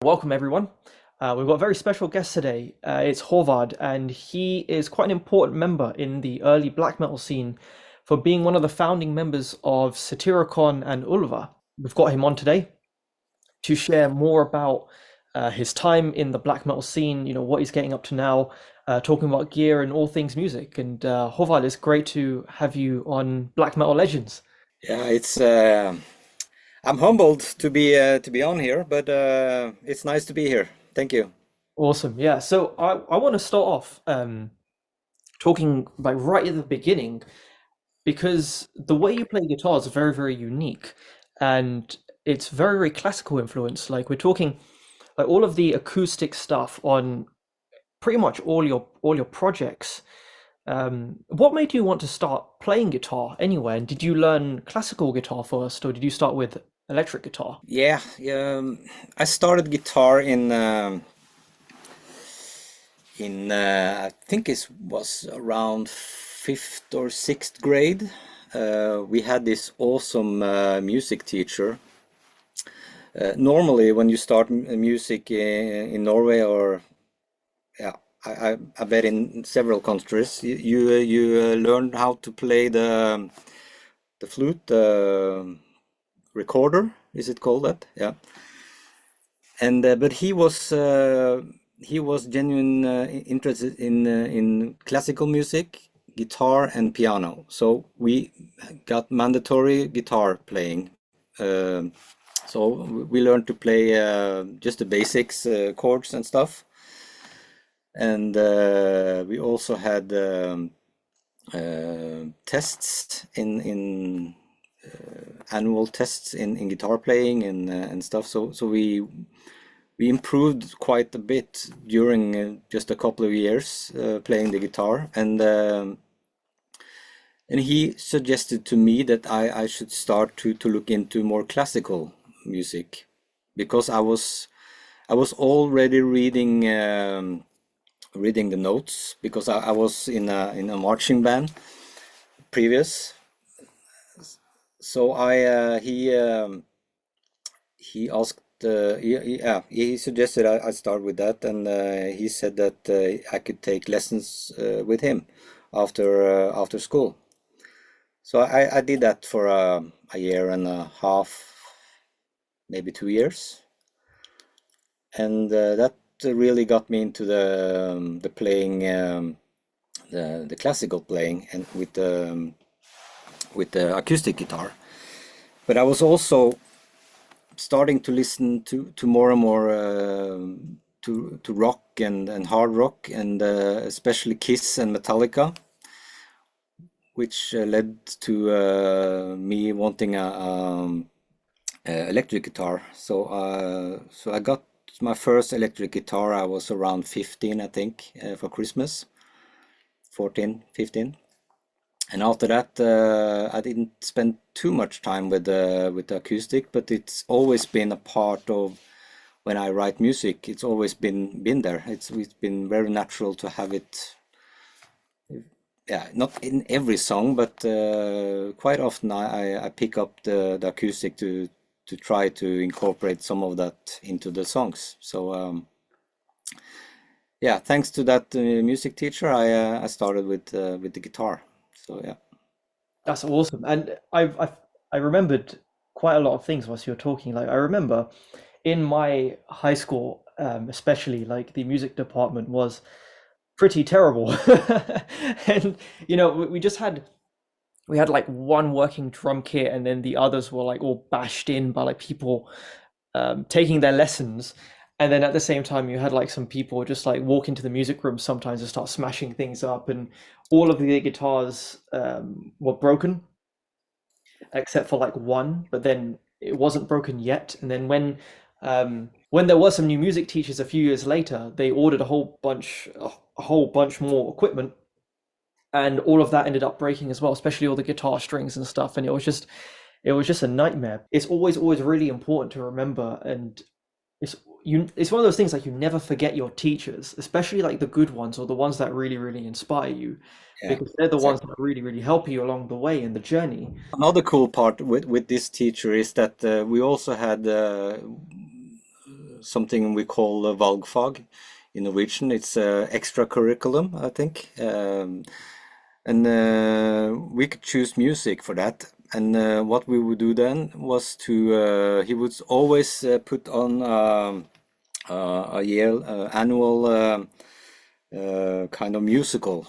Welcome, everyone. We've got a very special guest today. It's Håvard, and he is quite an important member in the early black metal scene for being one of the founding members of Satyricon and Ulver. We've got him on today to share more about his time in the black metal scene, what he's getting up to now, talking about gear and all things music. And Håvard, it's great to have you on Black Metal Legends. Yeah, I'm humbled to be on here, but it's nice to be here. Thank you. Awesome. Yeah. So I want to start off talking like right at the beginning because the way you play guitar is very, very unique and it's very, very classical influence. Like we're talking like all of the acoustic stuff on pretty much all your projects. What made you want to start playing guitar anyway? And did you learn classical guitar first, or did you start with electric guitar? Yeah, I started guitar I think it was around fifth or sixth grade. We had this awesome music teacher. Normally, when you start music in Norway or yeah, I bet in several countries, you learn how to play the flute, the recorder, is it called that? Yeah. And but he was genuine interested in classical music, guitar and piano. So we got mandatory guitar playing. Uh, so we learned to play just the basics, chords and stuff. And we also had tests in annual tests in guitar playing and stuff. So we improved quite a bit during just a couple of years playing the guitar, and he suggested to me that I should start to look into more classical music because I was already reading the notes because I was in a marching band previous. So he asked he suggested I start with that, and he said that I could take lessons with him after school. So I did that for a year and a half, maybe 2 years, and that really got me into the playing, the classical playing, and with the acoustic guitar. But I was also starting to listen to more and more to rock and hard rock, and especially Kiss and Metallica, which led to me wanting a electric guitar. So I got my first electric guitar. I was around 15, I think, for Christmas, 14, 15. And after that, I didn't spend too much time with the acoustic, but it's always been a part of when I write music. It's always been there. It's been very natural to have it. Yeah, not in every song, but quite often I pick up the acoustic to try to incorporate some of that into the songs. So yeah, thanks to that music teacher, I started with the guitar. So yeah. That's awesome. And I remembered quite a lot of things whilst you were talking. Like I remember in my high school, especially like the music department was pretty terrible. And we just had like one working drum kit and then the others were like all bashed in by like people taking their lessons. And then at the same time, you had like some people just like walk into the music room sometimes and start smashing things up, and all of the guitars were broken except for like one, but then it wasn't broken yet. And then when there were some new music teachers a few years later, they ordered a whole bunch more equipment, and all of that ended up breaking as well, especially all the guitar strings and stuff. And it was just a nightmare. It's always really important to remember, and it's one of those things like you never forget your teachers, especially like the good ones or the ones that really, really inspire you, Yeah, because they're the ones exactly. that really, really help you along the way in the journey. Another cool part with this teacher is that we also had something we call valgfag in Norwegian. It's extra curriculum, I think. And we could choose music for that. And what we would do then was he would always put on a year annual kind of musical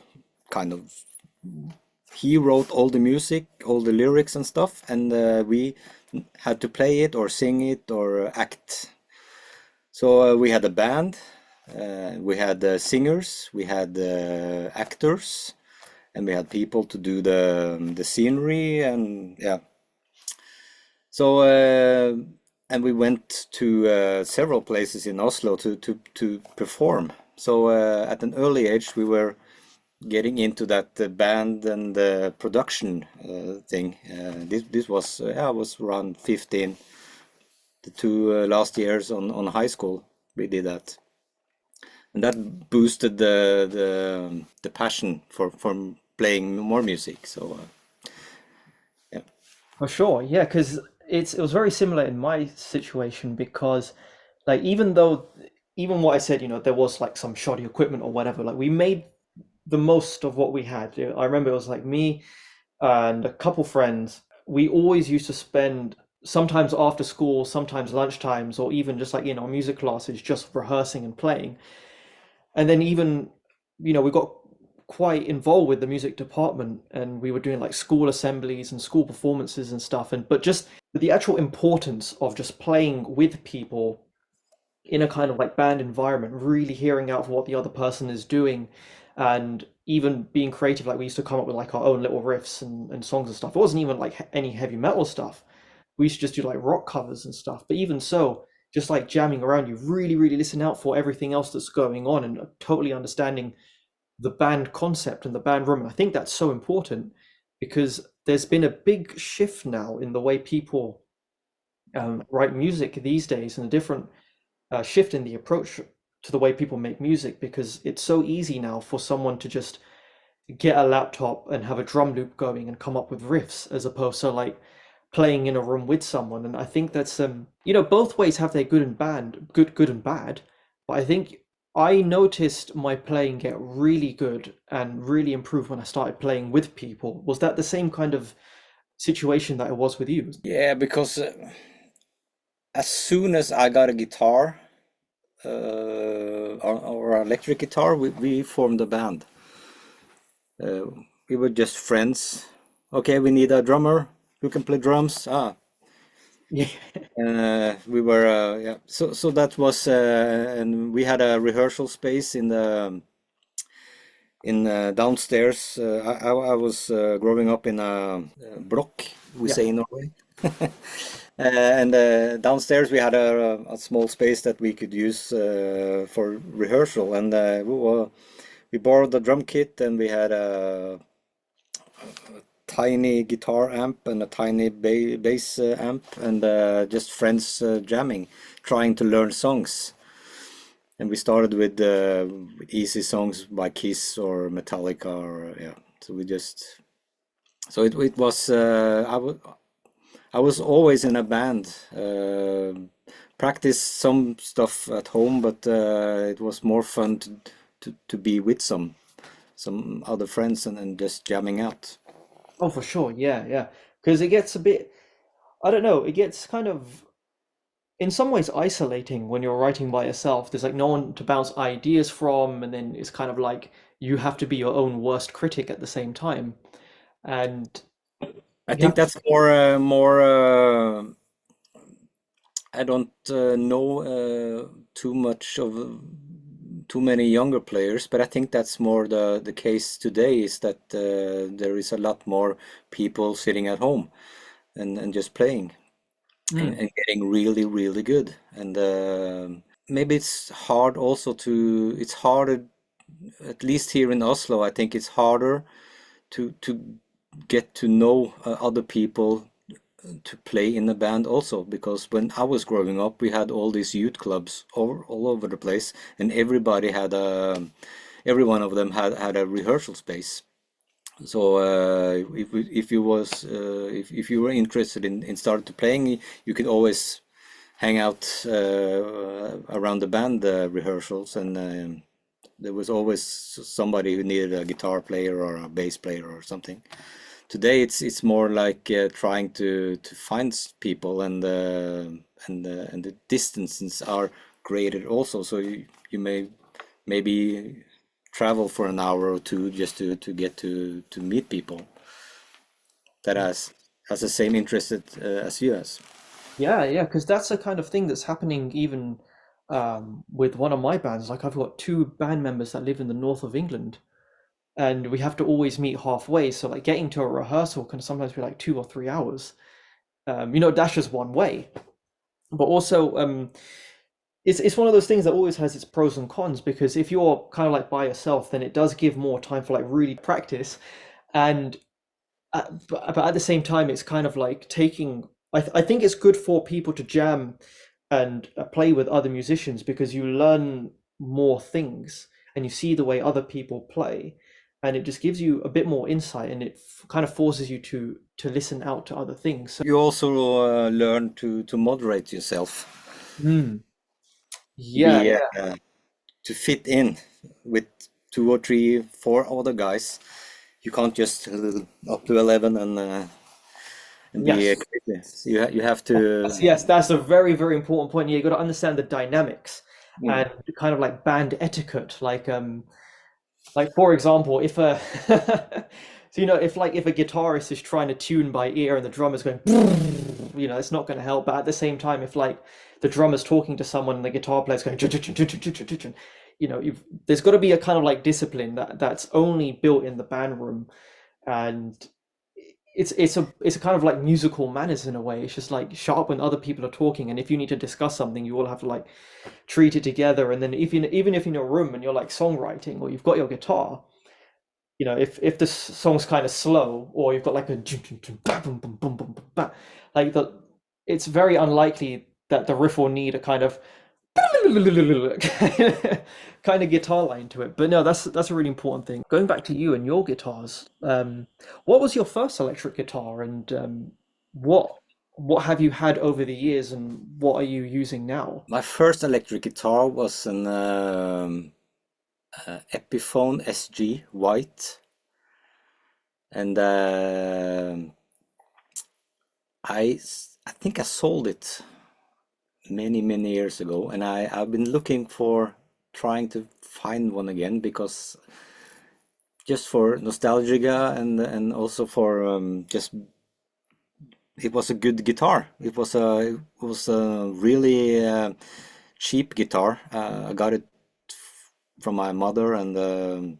kind of. He wrote all the music, all the lyrics and stuff, and we had to play it or sing it or act. So we had a band, we had singers, we had actors, and we had people to do the scenery, and yeah. So and we went to several places in Oslo to perform. So at an early age we were getting into that band and the production thing. This was I was around 15. The two last years on high school we did that, and that boosted the passion for playing more music. So yeah. For sure, yeah, because it was very similar in my situation because like even what I said, there was like some shoddy equipment or whatever, like we made the most of what we had. I remember it was like me and a couple friends. We always used to spend sometimes after school, sometimes lunchtimes, or even just like music classes, just rehearsing and playing. And then even, we got quite involved with the music department and we were doing like school assemblies and school performances and stuff. And but just the actual importance of just playing with people in a kind of like band environment, really hearing out what the other person is doing and even being creative. Like we used to come up with like our own little riffs and songs and stuff. It wasn't even like any heavy metal stuff. We used to just do like rock covers and stuff. But even so, just like jamming around, you really, really listen out for everything else that's going on and totally understanding the band concept and the band room. And I think that's so important because there's been a big shift now in the way people write music these days and a different shift in the approach to the way people make music because it's so easy now for someone to just get a laptop and have a drum loop going and come up with riffs as opposed to like playing in a room with someone. And I think that's both ways have their good and bad. But I think I noticed my playing get really good and really improve when I started playing with people. Was that the same kind of situation that it was with you? Yeah, because as soon as I got a guitar or electric guitar, we formed a band. Uh, we were just friends. Okay, we need a drummer who can play drums. Yeah. We were yeah. So that was and we had a rehearsal space in downstairs. I was growing up in a block, we Yeah. say in Norway. And downstairs we had a small space that we could use for rehearsal, and we borrowed the drum kit, and we had a tiny guitar amp and a tiny bass amp, and just friends jamming, trying to learn songs. And we started with easy songs by Kiss or Metallica, or yeah. So we just it was I was always in a band. Practice some stuff at home, but it was more fun to be with some other friends and just jamming out. Oh, for sure. Yeah, yeah. Because it gets a bit, I don't know, it gets kind of in some ways isolating when you're writing by yourself. There's like no one to bounce ideas from, and then it's kind of like you have to be your own worst critic at the same time. And I you think have to, that's more. I don't know too much of too many younger players, but I think that's more the case today is that there is a lot more people sitting at home and just playing mm, and getting really, really good. And maybe it's hard also it's harder, at least here in Oslo, I think it's harder to get to know other people to play in a band also, because when I was growing up we had all these youth clubs all over the place, and every one of them had a rehearsal space. So if you were interested in starting to playing, you could always hang out around the band rehearsals, and there was always somebody who needed a guitar player or a bass player or something. Today it's more like trying to find people, and the distances are created also, so you may maybe travel for an hour or two just to get to meet people that has the same interest as you has. Yeah, yeah, because that's the kind of thing that's happening even with one of my bands. Like I've got two band members that live in the north of England, and we have to always meet halfway. So like getting to a rehearsal can sometimes be like 2 or 3 hours. That's just one way. But also, it's one of those things that always has its pros and cons because if you're kind of like by yourself, then it does give more time for like really practice, and but at the same time, it's kind of like taking. I think it's good for people to jam and play with other musicians because you learn more things and you see the way other people play, and it just gives you a bit more insight and it kind of forces you to listen out to other things. So, You also learn to moderate yourself, mm, to yeah, be to fit in with two or three, four other guys. You can't just up to 11 and be yes. crazy. So you have to. Yes, that's a very, very important point. Yeah, you got to understand the dynamics Mm. and kind of like band etiquette. Like for example, if a so if a guitarist is trying to tune by ear and the drummer's going, it's not going to help. But at the same time, if like the drummer's talking to someone and the guitar player's going, there's got to be a kind of like discipline that's only built in the band room, and it's a kind of like musical manners in a way. It's just like shut up when other people are talking, and if you need to discuss something, you all have to like treat it together. And then even if in your room and you're like songwriting or you've got your guitar, if the song's kind of slow or you've got like a like it's very unlikely that the riff will need a kind of kind of guitar line to it. But no, that's a really important thing. Going back to you and your guitars, what was your first electric guitar, and what what have you had over the years, and what are you using now? My first electric guitar was an Epiphone SG white, and I think I sold it many years ago, and I've been looking for trying to find one again because just for nostalgia and also for just it was a good guitar. It was a really cheap guitar. I got it from my mother and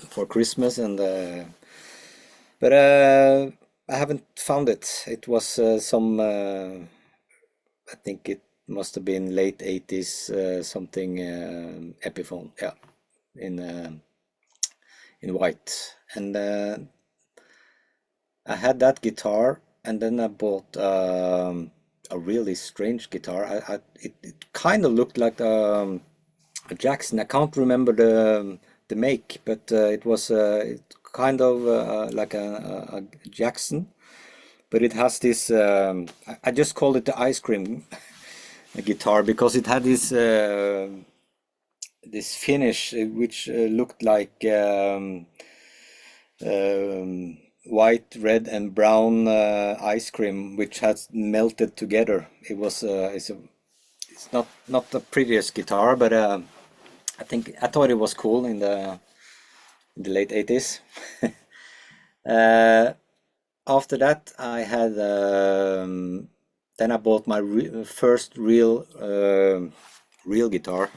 for Christmas, and but I haven't found it. It was some I think it must have been late 80s something Epiphone, yeah, in uh, in white, and I had that guitar, and then I bought a really strange guitar. It kind of looked like a Jackson. I can't remember the make, but it was kind of like a Jackson, but it has this. I just called it the ice cream guitar because it had this finish which looked like um, white, red, and brown ice cream, which has melted together. It's not the prettiest guitar, but I thought it was cool in the late 80s. Uh, After that, I had then I bought my first real guitar.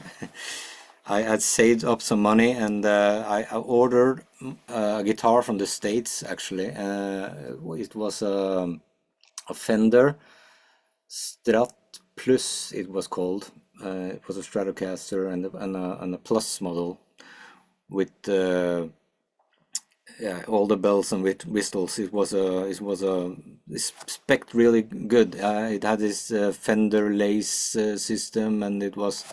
I had saved up some money, and I ordered a guitar from the States actually. It was a Fender Strat Plus, it was called. It was a Stratocaster and a Plus model with yeah, all the bells and whistles. It spec really good. It had this Fender lace system, and it was,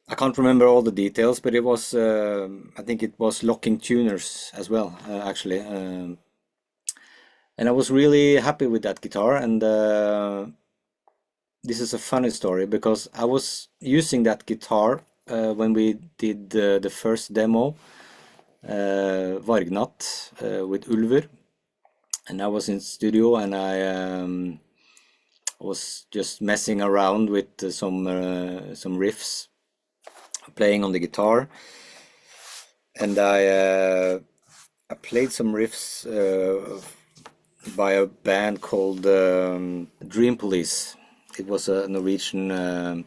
I can't remember all the details, but it was I think it was locking tuners as well, actually. And I was really happy with that guitar, and this is a funny story because I was using that guitar when we did the first demo, Vargnat, with Ulver, and I was in studio and I was just messing around with some riffs, playing on the guitar, and I played some riffs by a band called Dream Police. It was a Norwegian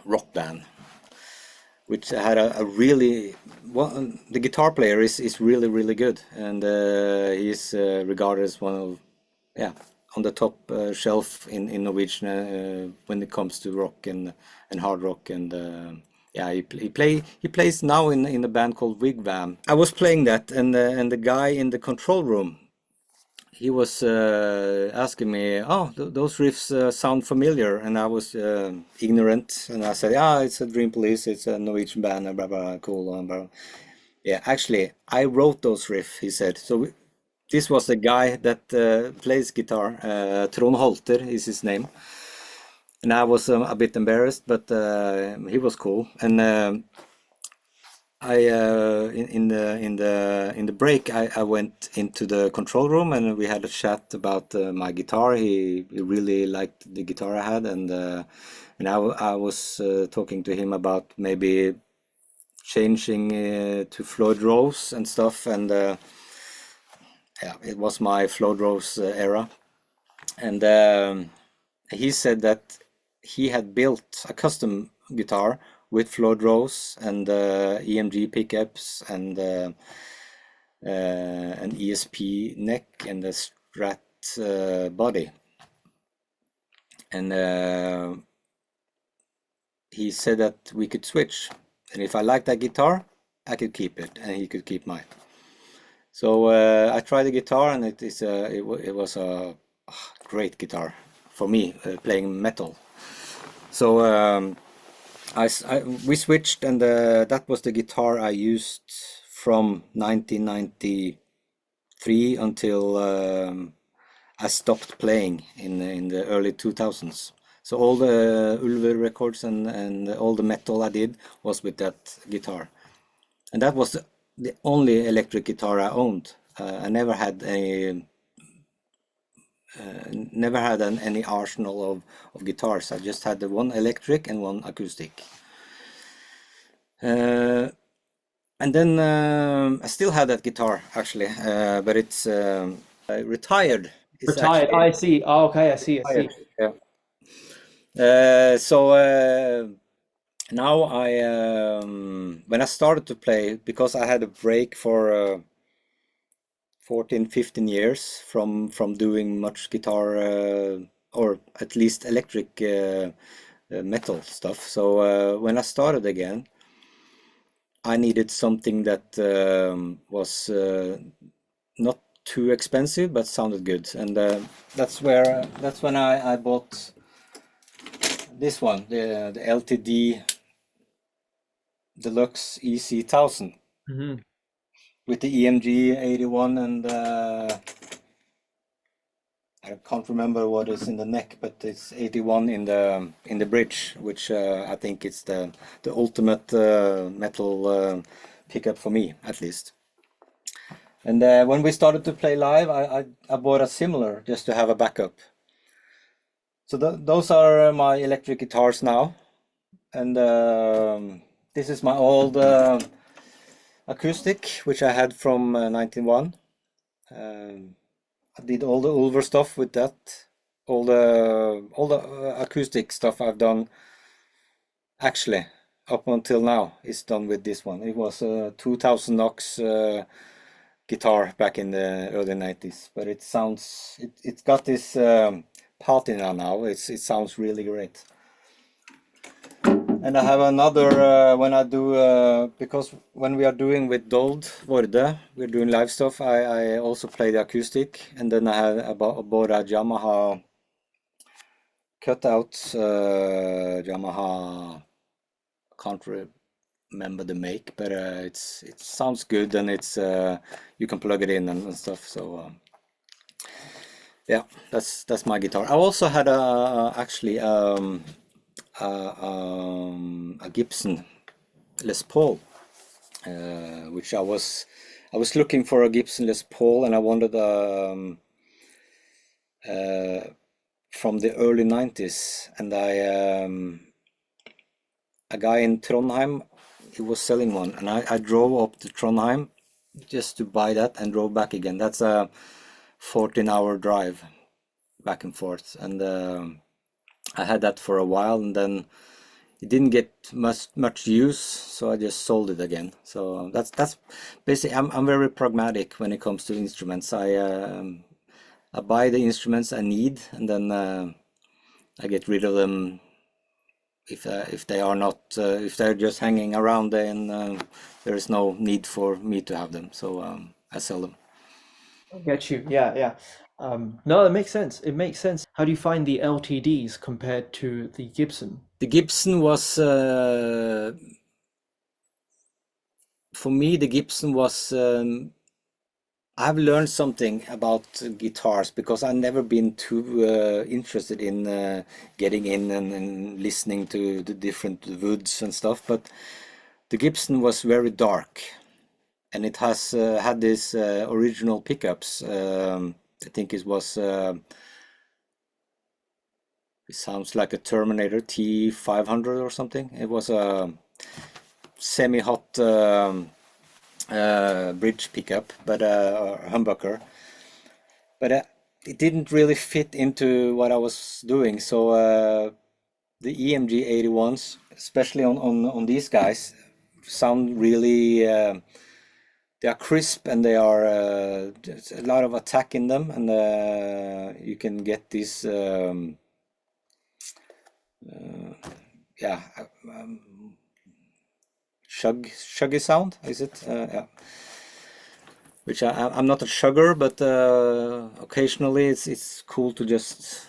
rock band, which had a really well, the guitar player is really really good, and he's regarded as one of, yeah, on the top shelf in Norwegian when it comes to rock and hard rock, and yeah, he plays now in a band called Wigwam. I was playing that, and the guy in the control room, he was asking me, "Oh, those riffs sound familiar," and I was ignorant, and I said, "Yeah, it's a Dream Police, it's a Norwegian band, blah blah, cool." Blah. Yeah, actually, I wrote those riffs, he said. So this was the guy that plays guitar. Trond Holter is his name, and I was a bit embarrassed, but he was cool, and. I in the break I went into the control room and we had a chat about my guitar. He really liked the guitar I had, and I was talking to him about maybe changing to Floyd Rose and stuff, and yeah, it was my Floyd Rose era, and he said that he had built a custom guitar with Floyd Rose and EMG pickups and an ESP neck and a Strat body. And he said that we could switch. And if I liked that guitar, I could keep it and he could keep mine. So I tried the guitar and it was a great guitar for me playing metal. So we switched, and that was the guitar I used from 1993 until I stopped playing in the early 2000s. So all the Ulver records and all the metal I did was with that guitar, and that was the only electric guitar I owned. I never had any arsenal of guitars. I just had the one electric and one acoustic. And then I still had that guitar actually, but it's retired. It's Retired. actually I see. Oh, okay, I see. I retired. see. Yeah. So now when I started to play, because I had a break for 14, 15 years from doing much guitar or at least electric metal stuff. So when I started again, I needed something that was not too expensive but sounded good, and that's when I bought this one, the LTD Deluxe EC 1000 Hmm. with the EMG 81 and I can't remember what is in the neck, but it's 81 in the bridge, which I think it's the ultimate metal pickup for me, at least. And when we started to play live, I bought a similar just to have a backup. So those are my electric guitars now, and this is my old acoustic, which I had from 91. I did all the Ulver stuff with that. All the acoustic stuff I've done actually up until now is done with this one. It was a 2000 NOx guitar back in the early 90s, but it's got this patina now. It sounds really great. And I have another when I do because when we are doing with Dold, Vorde, we're doing live stuff. I also play the acoustic, and then I have bought a Yamaha cutout Yamaha. Can't remember the make, but it sounds good, and it's you can plug it in and stuff. So Yeah, that's my guitar. I also had actually a Gibson Les Paul, which I was looking for a Gibson Les Paul, and I wanted uh, from the early 90s, and a guy in Trondheim, he was selling one, and I drove up to Trondheim just to buy that and drove back again. That's a 14-hour drive back and forth, and I had that for a while, and then it didn't get much use, so I just sold it again. So that's basically, I'm very pragmatic when it comes to instruments. I buy the instruments I need, and then I get rid of them if they are not if they're just hanging around, then there is no need for me to have them. So I sell them. I get you. Yeah, yeah. No, it makes sense. It makes sense. How do you find the LTDs compared to the Gibson? The Gibson was for me. The Gibson was I've learned something about guitars because I've never been too interested in getting in and listening to the different woods and stuff. But the Gibson was very dark, and it has had these original pickups. I think it sounds like a Terminator T500 or something. It was a semi-hot bridge pickup, but or humbucker. But it didn't really fit into what I was doing. So the EMG 81s, especially on these guys, sound really they are crisp, and they are there's a lot of attack in them, and you can get this yeah shuggy sound, is it? Yeah. Which I'm not a shugger, but occasionally it's cool to just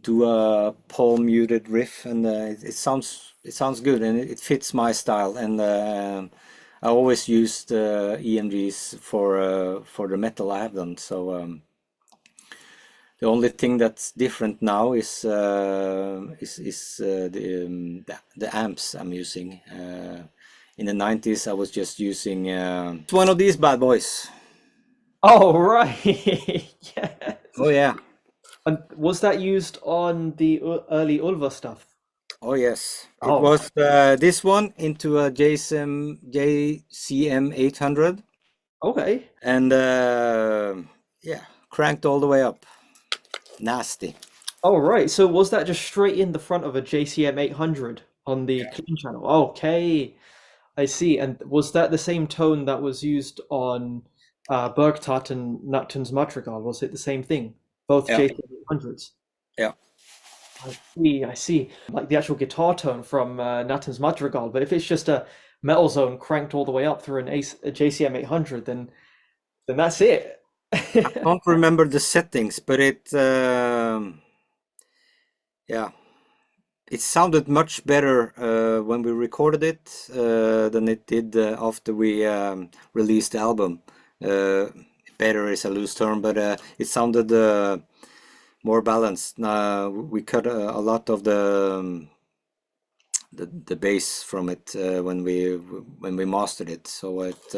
do a palm muted riff, and it sounds good, and it fits my style. And I always used EMGs for the metal I have done. So the only thing that's different now is the amps I'm using. In the 90s, I was just using one of these bad boys. Oh, right. Yes. Oh yeah. And was that used on the early Ulver stuff? Oh yes, it Oh, was this one into a JCM 800, okay. and yeah, cranked all the way up. Nasty. Oh, right. So was that just straight in the front of a JCM 800 on the clean channel? Okay, I see. And was that the same tone that was used on Bergtatt and Nutton's Madrigal? Was it the same thing? Both Yeah, JCM 800s? yeah. I see, I see. Like the actual guitar tone from Nathan's Madrigal, but if it's just a metal zone cranked all the way up through a JCM 800, then that's it. Don't remember the settings, but yeah, it sounded much better when we recorded it than it did after we released the album. Uh, Better is a loose term, but it sounded more balanced. We cut a lot of the bass from it when we mastered it, so it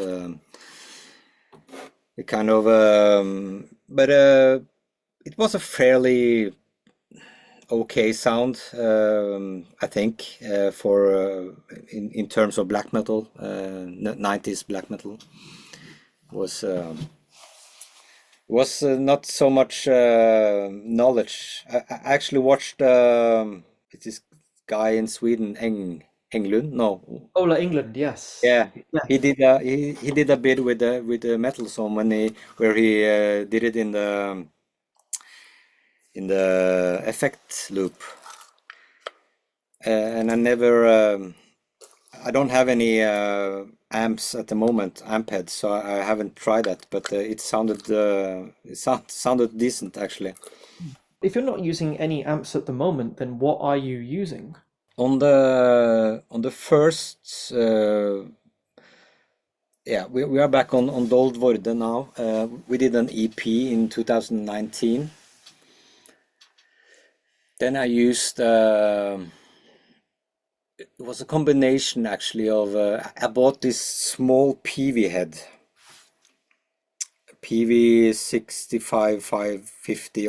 kind of but it was a fairly okay sound, I think, for in terms of black metal. 90s black metal was not so much knowledge. I actually watched it's this guy in Sweden, Englund. No, Ola England, yes. yeah, Yeah. he did a bit with the metal song when he where he did it in the effect loop. And I don't have any amps at the moment, amp heads, so I haven't tried that. But it sounded decent actually. If you're not using any amps at the moment, then what are you using? On the first, yeah, we are back on Dold Vorde now. We did an EP in 2019, Then I used it was a combination actually of I bought this small PV head, PV 65 550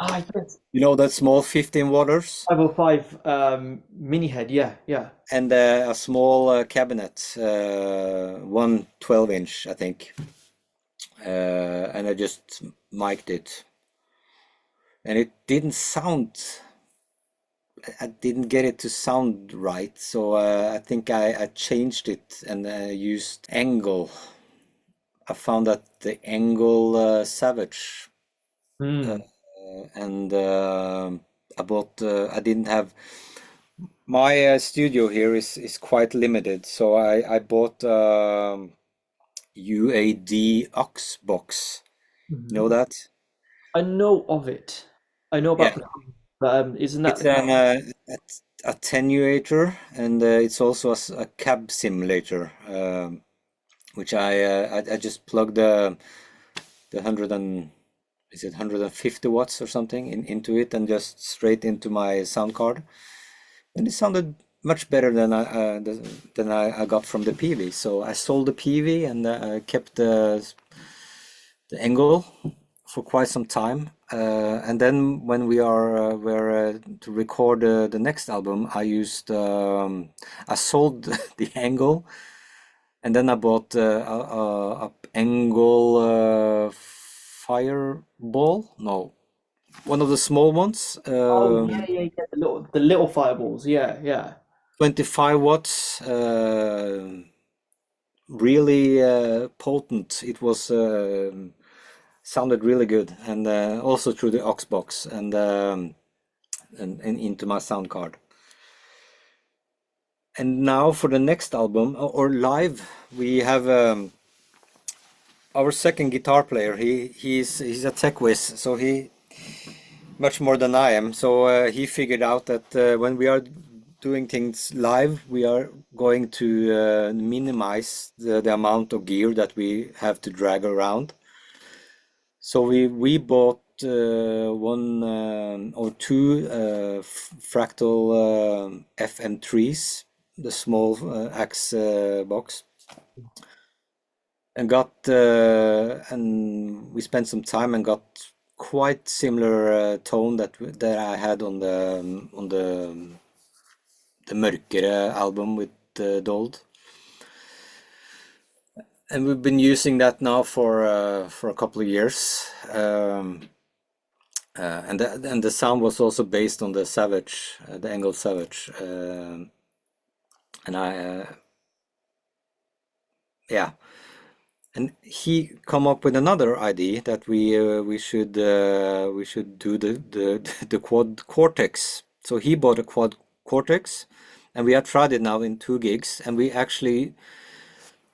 Ah, yes. you know that small 15 waters 505 mini head. Yeah, yeah. and a small cabinet, one 12-inch I think, and I just mic'd it, and it didn't sound. I didn't get it to sound right, so I think I changed it and used Angle. I found that the Angle Savage, uh, Hmm. and I bought. I didn't have my studio here is quite limited, so I bought UAD Ox box. You know Mhm. that? I know of it. I know Yeah, about the but isn't it's that? an attenuator, and it's also a cab simulator. Which I just plugged the 100 and is it 150 watts or something into it and just straight into my sound card, and it sounded much better than I got from the PV. So I sold the PV and I kept the Angle for quite some time. And then when we are were to record the next album, I sold the Angle, and then I bought a Angle Fireball. No, one of the small ones. Oh yeah, yeah, yeah. The little fireballs. Yeah, yeah. 25 watts. Really potent. It was sounded really good, and also through the aux box and into my sound card. And now for the next album or live, we have our second guitar player. He's a tech whiz, so he much more than I am. So he figured out that when we are doing things live, we are going to minimize the amount of gear that we have to drag around. So we bought one or two fractal FM3s, the small axe box, and got and we spent some time and got quite similar tone that I had on the mørkere album with Dold, and we've been using that now for a couple of years. And the sound was also based on the Savage, the Angle Savage, and I yeah, and he come up with another idea that we should do the quad cortex. So he bought a quad cortex, and we have tried it now in 2 gigs, and we actually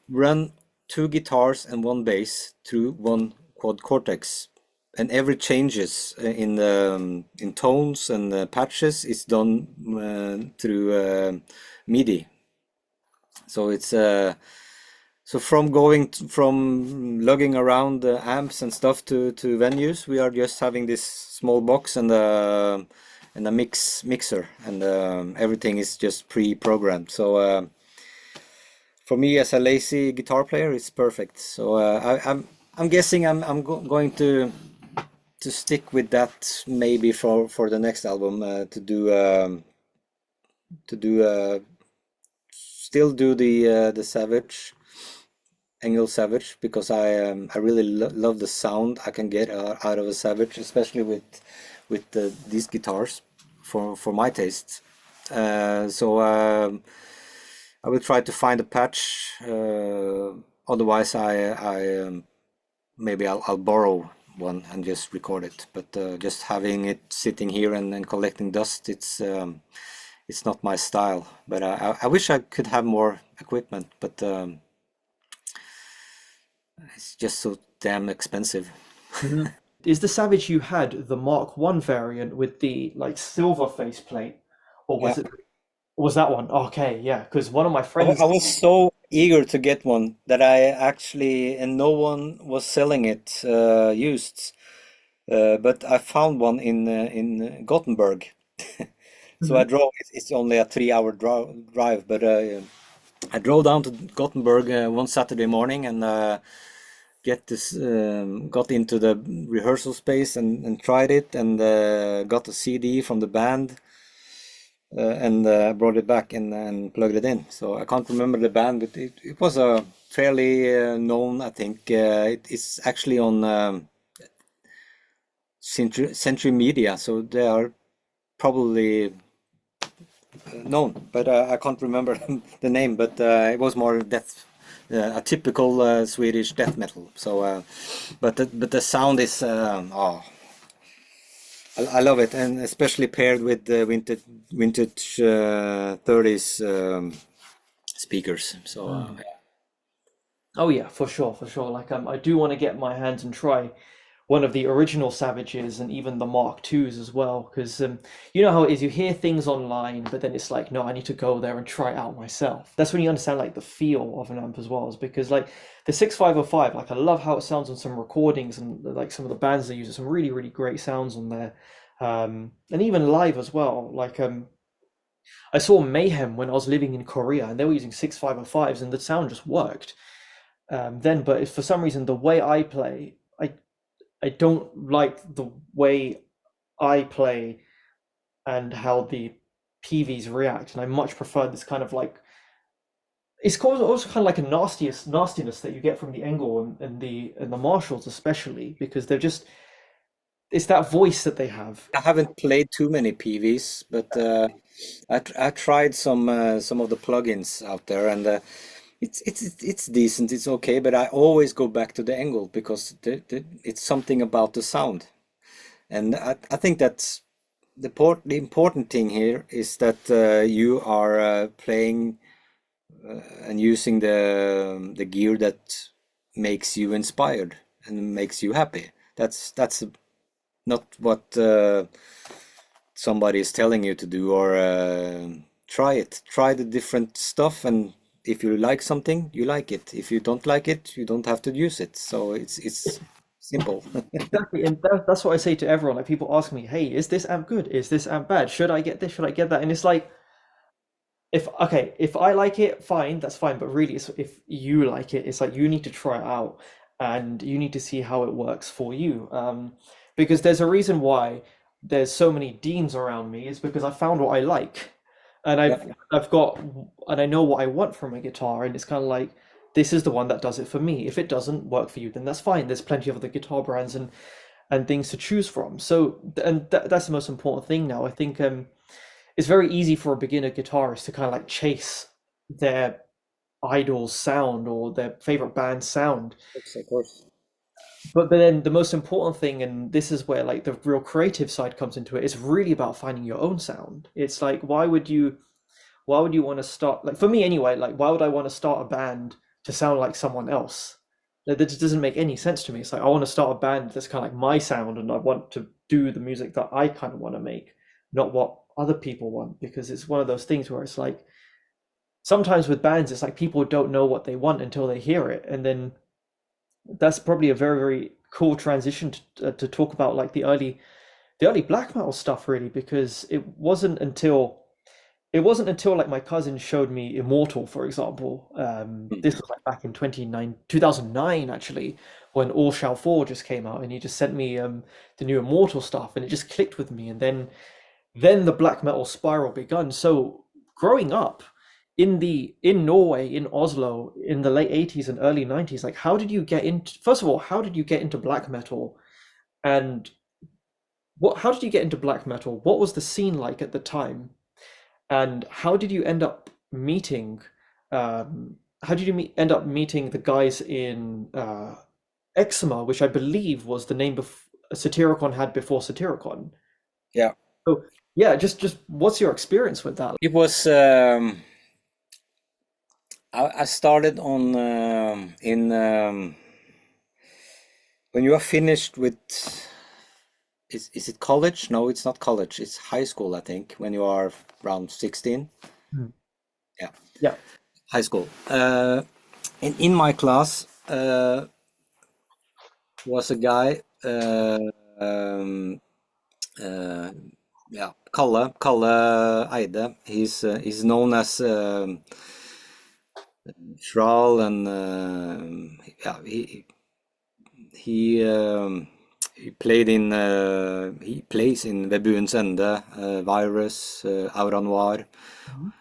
run 2 guitars and 1 bass through one quad cortex, and every changes in tones and patches is done through MIDI. So it's so from from lugging around amps and stuff to venues, we are just having this small box and a mixer, and everything is just pre-programmed. So for me as a lazy guitar player, it's perfect. So I'm guessing going to stick with that maybe for the next album, to do still do the Savage, Angle Savage, because I really love the sound I can get out of a Savage, especially with these guitars for my taste. So I will try to find a patch. Otherwise, maybe I'll borrow one and just record it. But just having it sitting here and collecting dust, it's not my style. But I wish I could have more equipment, but it's just so damn expensive. Mhm. Is the Savage you had the Mark One variant with the like silver faceplate, or Yeah. was that one? Okay, yeah, because one of my I friends. was so eager to get one that I actually, and no one was selling it used. But I found one in Gothenburg. So I Hmm. drove. It's only a 3 hour drive, but I drove down to Gothenburg one Saturday morning and got into the rehearsal space and tried it and got a CD from the band and brought it back and plugged it in. So I can't remember the band, but it was a fairly known. I think it's actually on Century Media, so they are probably known, but I can't remember the name. But it was more death, a typical Swedish death metal. So, but the sound is oh, I love it, and especially paired with the vintage 30s speakers. So Oh yeah, for sure, for sure. Like I do want to get my hands and try one of the original Savages and even the Mark Twos as well, because you know how it is. You hear things online, but then it's like, no, I need to go there and try it out myself. That's when you understand like the feel of an amp as well, is because like the 6505, like I love how it sounds on some recordings and like some of the bands they use. Some really, really great sounds on there, and even live as well. Like I saw Mayhem when I was living in Korea, and they were using 6505s, and the sound just worked then. But if for some reason the way I play, I don't like the way I play and how the PVs react, and I much prefer this kind of like it's also kind of like a nastiness that you get from the Engel and the Marshalls especially because they're just it's that voice that they have. I haven't played too many PVs, but I tried some of the plugins out there, and it's decent. It's okay, but I always go back to the Engel because it's something about the sound. And I think that's the important thing here is that you are playing and using the gear that makes you inspired and makes you happy. That's not what somebody is telling you to do, or try it. Try the different stuff, and if you like something, you like it. If you don't like it, you don't have to use it. So it's simple. Exactly, and that's what I say to everyone. Like people ask me, "Hey, is this amp good? Is this amp bad? Should I get this? Should I get that?" And it's like, if okay, if I like it, fine, that's fine. But really, it's, if you like it, it's like you need to try it out and you need to see how it works for you. Because there's a reason why there's so many deans around me. Is because I found what I like, and Yeah. I've got and I know what I want from a guitar, and it's kind of like this is the one that does it for me. If it doesn't work for you, then that's fine. There's plenty of other guitar brands and things to choose from. So, and that's the most important thing now. I think it's very easy for a beginner guitarist to kind of like chase their idol's sound or their favorite band's sound. Of course. But then the most important thing, and this is where like the real creative side comes into it, is really about finding your own sound. It's like why would you want to start like for me anyway, like why would I want to start a band to sound like someone else? That just doesn't make any sense to me. It's like I want to start a band that's kind of like my sound and I want to do the music that I kind of want to make, not what other people want, because it's one of those things where it's like sometimes with bands it's like people don't know what they want until they hear it, and then that's probably a very, very cool transition to talk about like the early black metal stuff really, because it wasn't until like my cousin showed me Immortal, for example. Hmm. This was like back in 2009 actually, when All Shall Fall just came out, and he just sent me the new Immortal stuff, and it just clicked with me, and then the black metal spiral begun. So growing up in Norway, in Oslo, in the late 80s and early 90s, like how did you get into first of all, how did you get into black metal? And how did you get into black metal? What was the scene like at the time? And how did you end up meeting end up meeting the guys in Eczema, which I believe was the name Satyricon had before Satyricon. Yeah. So yeah, just what's your experience with that? It was I started on in when you are finished with is it college? No, it's not college. It's high school, I think, when you are around 16. Hmm. Yeah, Yeah. high school. In my class was a guy. Um, uh, yeah, Kalle Eide. He's known as Schral, and yeah, he um, he played in he plays in Vebuens Ende, Virus, Aura Noir. Mhm.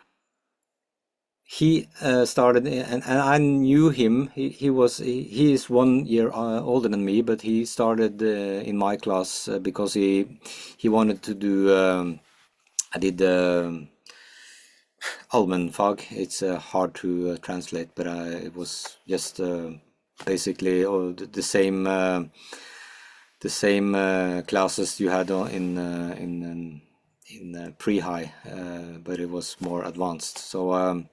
Started and I knew him. He is 1 year older than me, but he started in my class because he wanted to do. I did allmennfag. It's hard to translate, but it was just basically the same classes you had in pre-high, but it was more advanced. So.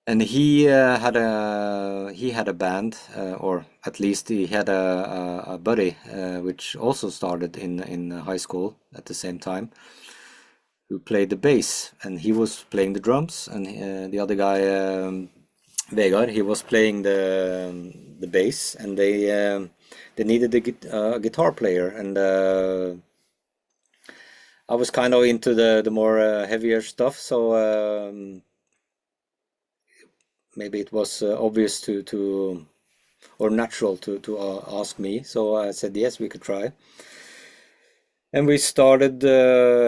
And he had a band, or at least he had a buddy, which also started in high school at the same time, who played the bass, and he was playing the drums, and the other guy, Vegard, he was playing the bass, and they needed a guitar player, and I was kind of into the more heavier stuff, so. Maybe it was obvious to or natural to ask me. So I said yes, we could try. And we started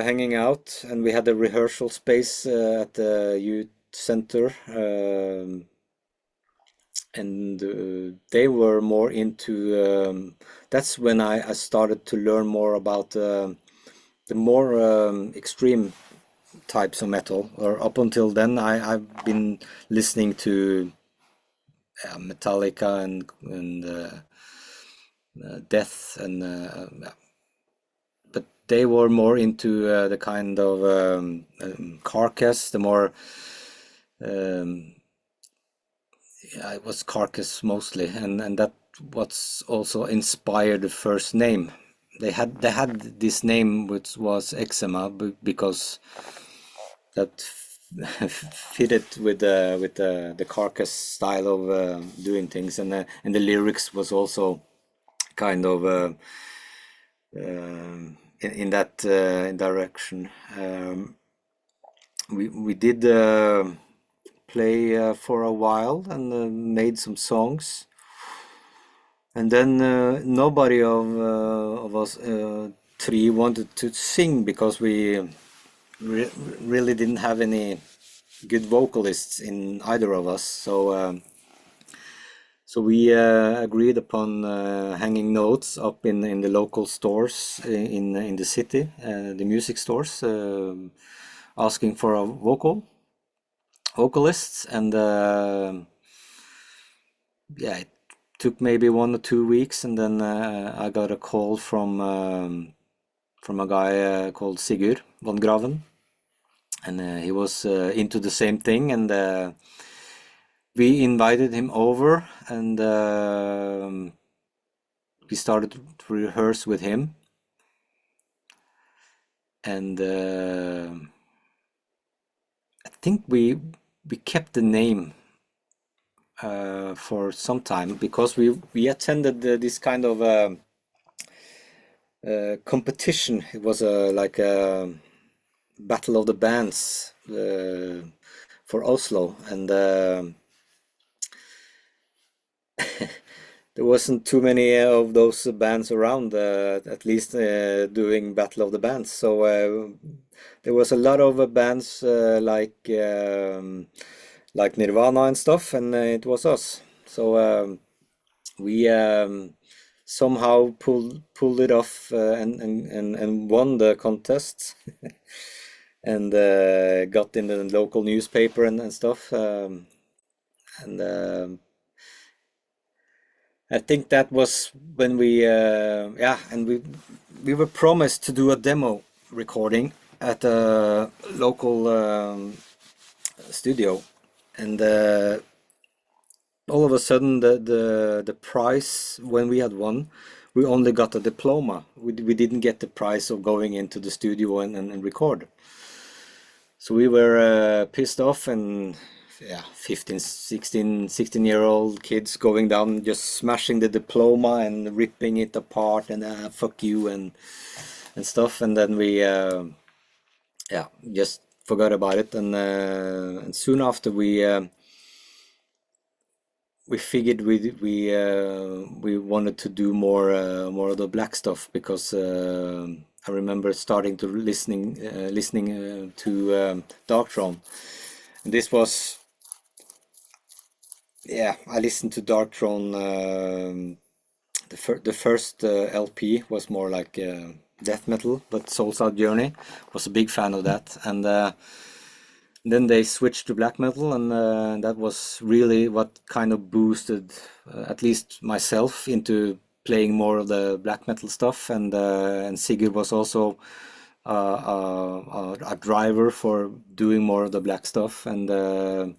hanging out, and we had a rehearsal space at the youth center, and they were more into. That's when I started to learn more about the more extreme types of metal. Or up until then, I've been listening to Metallica and Death, and but they were more into the kind of Carcass, the more um, yeah, it was Carcass mostly, and that what's also inspired the first name. They had this name which was Eczema because that fitted with the Carcass style of doing things, and the lyrics was also kind of in that direction. We did play for a while and made some songs, and then nobody of us three wanted to sing because we re really didn't have any good vocalists in either of us. So we agreed upon hanging notes up in the local stores in the city, the music stores, asking for a vocalist, and yeah, it took maybe 1 or 2 weeks, and then I got a call from a guy called Sigurd von Graven, and he was into the same thing, and we invited him over, and we started to rehearse with him, and I think we kept the name for some time because we attended this kind of competition. It was like a battle of the bands for Oslo, and there wasn't too many of those bands around, at least doing Battle of the Bands. So there was a lot of bands like Nirvana and stuff, and it was us. So we somehow pulled it off and won the contest, and got in the local newspaper and stuff. And I think that was when yeah, and we were promised to do a demo recording at a local studio, and all of a sudden the prize when we had won, we only got a diploma. We didn't get the prize of going into the studio and record. So we were pissed off and yeah, 15, 16, 16-year-old kids going down, just smashing the diploma and ripping it apart and fuck you and stuff. And then we yeah, just forgot about it. And soon after we figured we wanted to do more of the black stuff because I remember starting to listening to Dark Throne. And this was, yeah, I listened to Dark Throne. The first LP was more like death metal, but Soul's Out Journey was a big fan of that. And then they switched to black metal, and that was really what kind of boosted at least myself into playing more of the black metal stuff. And Sigurd was also a driver for doing more of the black stuff. And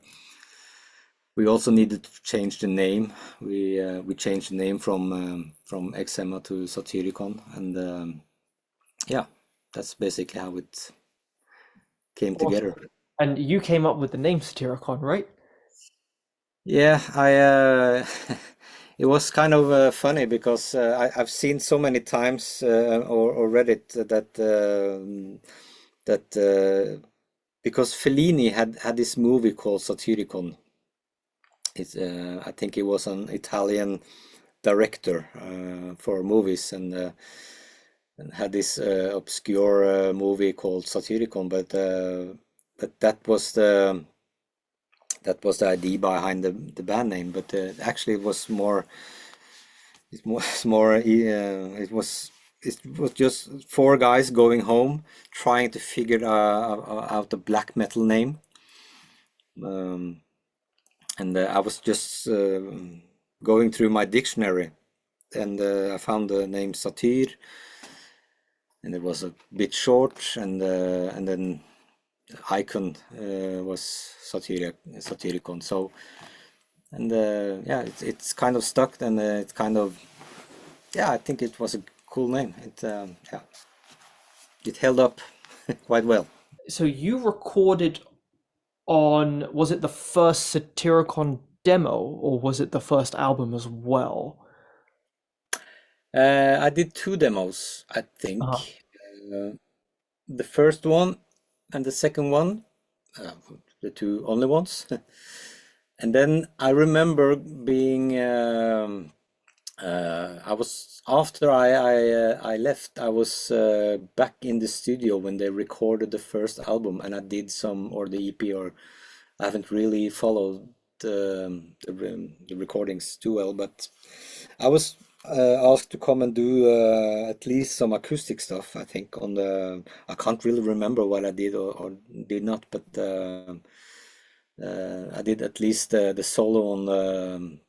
we also needed to change the name. We changed the name from Eczema to Satyricon, and yeah, that's basically how it came together. Awesome. And you came up with the name Satyricon, right? Yeah, I it was kind of funny because I've seen so many times or read it that because Fellini had this movie called Satyricon. It's I think he was an Italian director for movies and had this obscure movie called Satyricon, but that was the idea behind the band name. But actually, it was more. It's more. It was just four guys going home trying to figure out a black metal name. Um, and I was just going through my dictionary, and I found the name Satyr, and it was a bit short, and then icon was Satyricon. So and yeah, it's kind of stuck, and it's kind of, yeah, I think it was a cool name. It yeah, it held up quite well. So you recorded on, was it the first Satyricon demo or was it the first album as well? I did two demos, I Uh-huh. think. Uh, the first one and the second one, uh, the two only ones. And then I remember being I was after I left. I was back in the studio when they recorded the first album, and I did some, or the EP, or I haven't really followed the recordings too well, but I was asked to come and do at least some acoustic stuff. I think on the, I can't really remember what I did or did not, but I did at least the solo on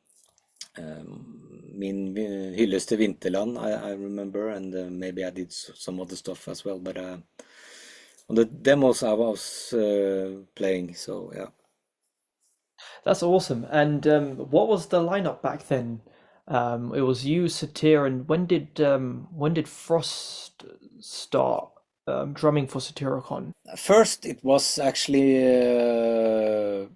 Min hyllest till Vinterland, I remember, and maybe I did some other stuff as well. But on the demos I was playing, so yeah. That's awesome. And what was the lineup back then? It was you, Satyr, and when did Frost start drumming for Satyricon? First, it was actually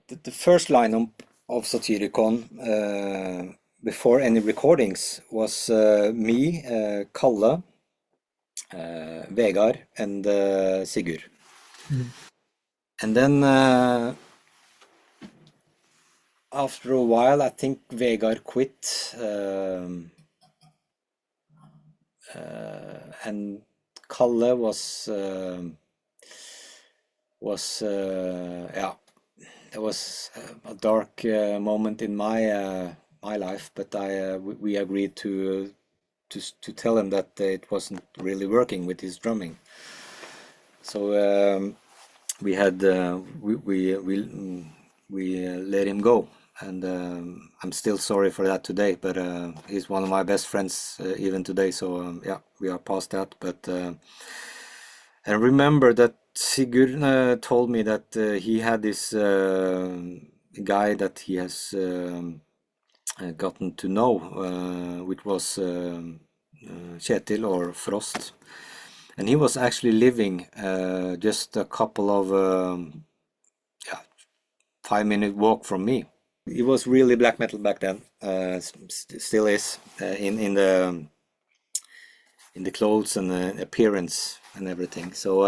the first lineup of Satyricon before any recordings was me, Kalle, Vegard, and Sigurd. Mhm. And then after a while, I think Vegard quit, and Kalle was yeah, it was a dark moment in my life, but we agreed to tell him that it wasn't really working with his drumming. So we had we let him go, and I'm still sorry for that today. But he's one of my best friends even today. So yeah, we are past that. But and remember that Sigurd told me that he had this guy that he has gotten to know, which was Kjetil or Frost, and he was actually living just a couple of yeah, 5 minute walk from me. It was really black metal back then. Still is in the clothes and the appearance and everything. So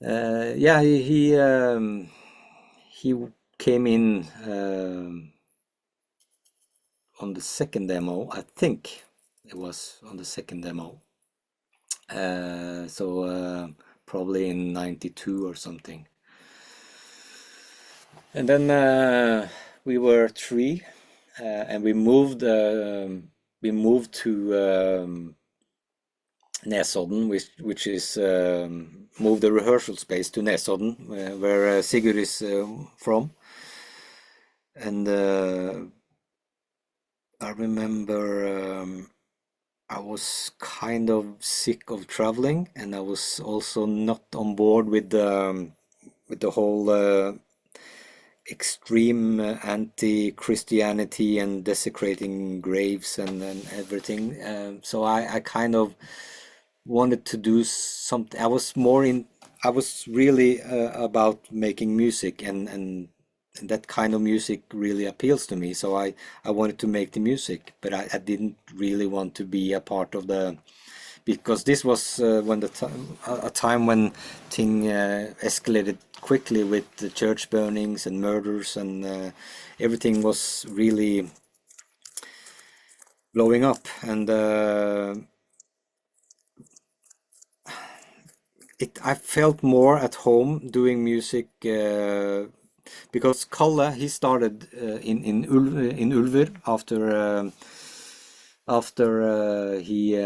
yeah, he came in on the second demo. I think it was on the second demo. Probably in '92 or something. And then we were three, and we moved to Nesodden, which is moved the rehearsal space to Nesodden, where Sigurd is from. And I remember I was kind of sick of traveling, and I was also not on board with the whole extreme anti-Christianity and desecrating graves and everything. So I kind of wanted to do something. I was really about making music, and that kind of music really appeals to me. So I wanted to make the music, but I didn't really want to be a part of because this was when a time when thing escalated quickly with the church burnings and murders, and everything was really blowing up. And I felt more at home doing music because Kalle, he started in Ulver after he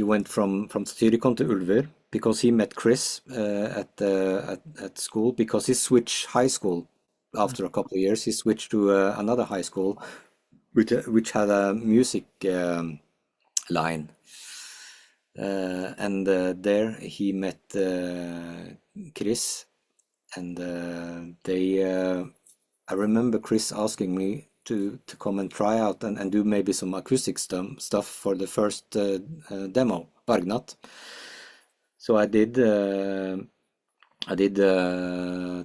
went from Satyricon to Ulver, because he met Chris at school, because he switched high school after a couple of years. He switched to another high school which had a music line, and there he met Chris, and I remember Chris asking me to come and try out and do maybe some acoustic stuff for the first demo, Bargnat. So I did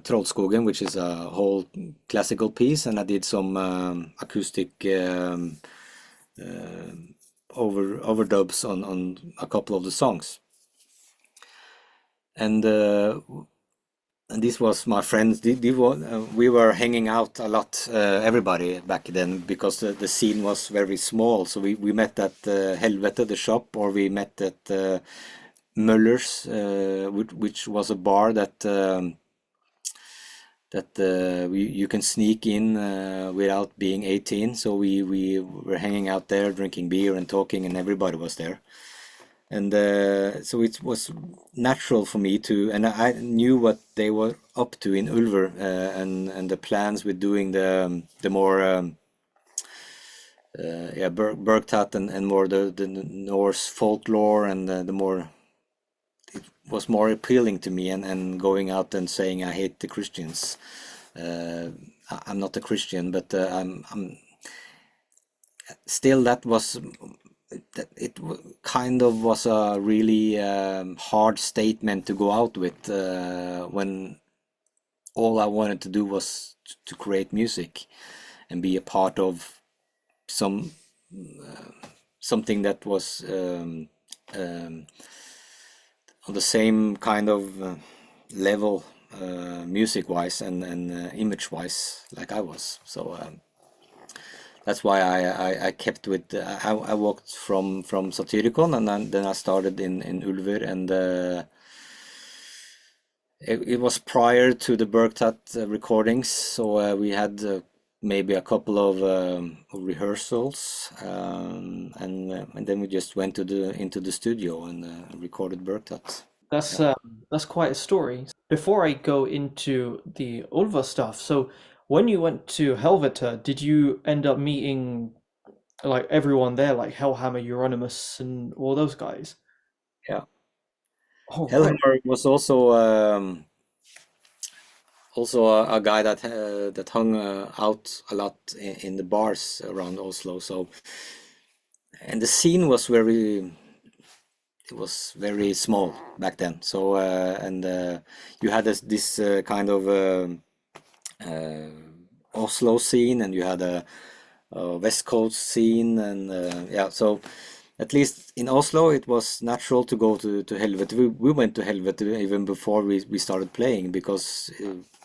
Trollskogen, which is a whole classical piece, and I did some acoustic overdubs on a couple of the songs. And this was my friends. We were hanging out a lot, everybody back then, because the scene was very small. So we met at Helvete, the shop, or we met at Möller's, which was a bar that you can sneak in without being 18. So we were hanging out there, drinking beer and talking, and everybody was there. And so it was natural for me and I knew what they were up to in Ulver, and the plans with doing the more Bergtat and more the Norse folklore, and the more, it was more appealing to me, and going out and saying I hate the Christians. I'm not a Christian, but I'm still, that was it kind of was a really hard statement to go out with, when all I wanted to do was to create music and be a part of something that was on the same kind of level, music wise and image wise, like I was. So that's why I kept with I walked from Satyricon, and then I started in Ulver, and it was prior to the Bergtat recordings, so we had maybe a couple of rehearsals, and then we just went into the studio and recorded Bergtat. That's Yeah. that's quite a story. Before I go into the Ulva stuff, so when you went to Helvete, did you end up meeting like everyone there, like Hellhammer, Euronymous, and all those guys? Yeah. Oh, right. Hellhammer was also a guy that hung out a lot in the bars around Oslo. So, and the scene was very it was very small back then. So and you had this kind of uh, Oslo scene, and you had a West Coast scene, and yeah. So at least in Oslo, it was natural to go to Helvete. We went to Helvete even before we started playing because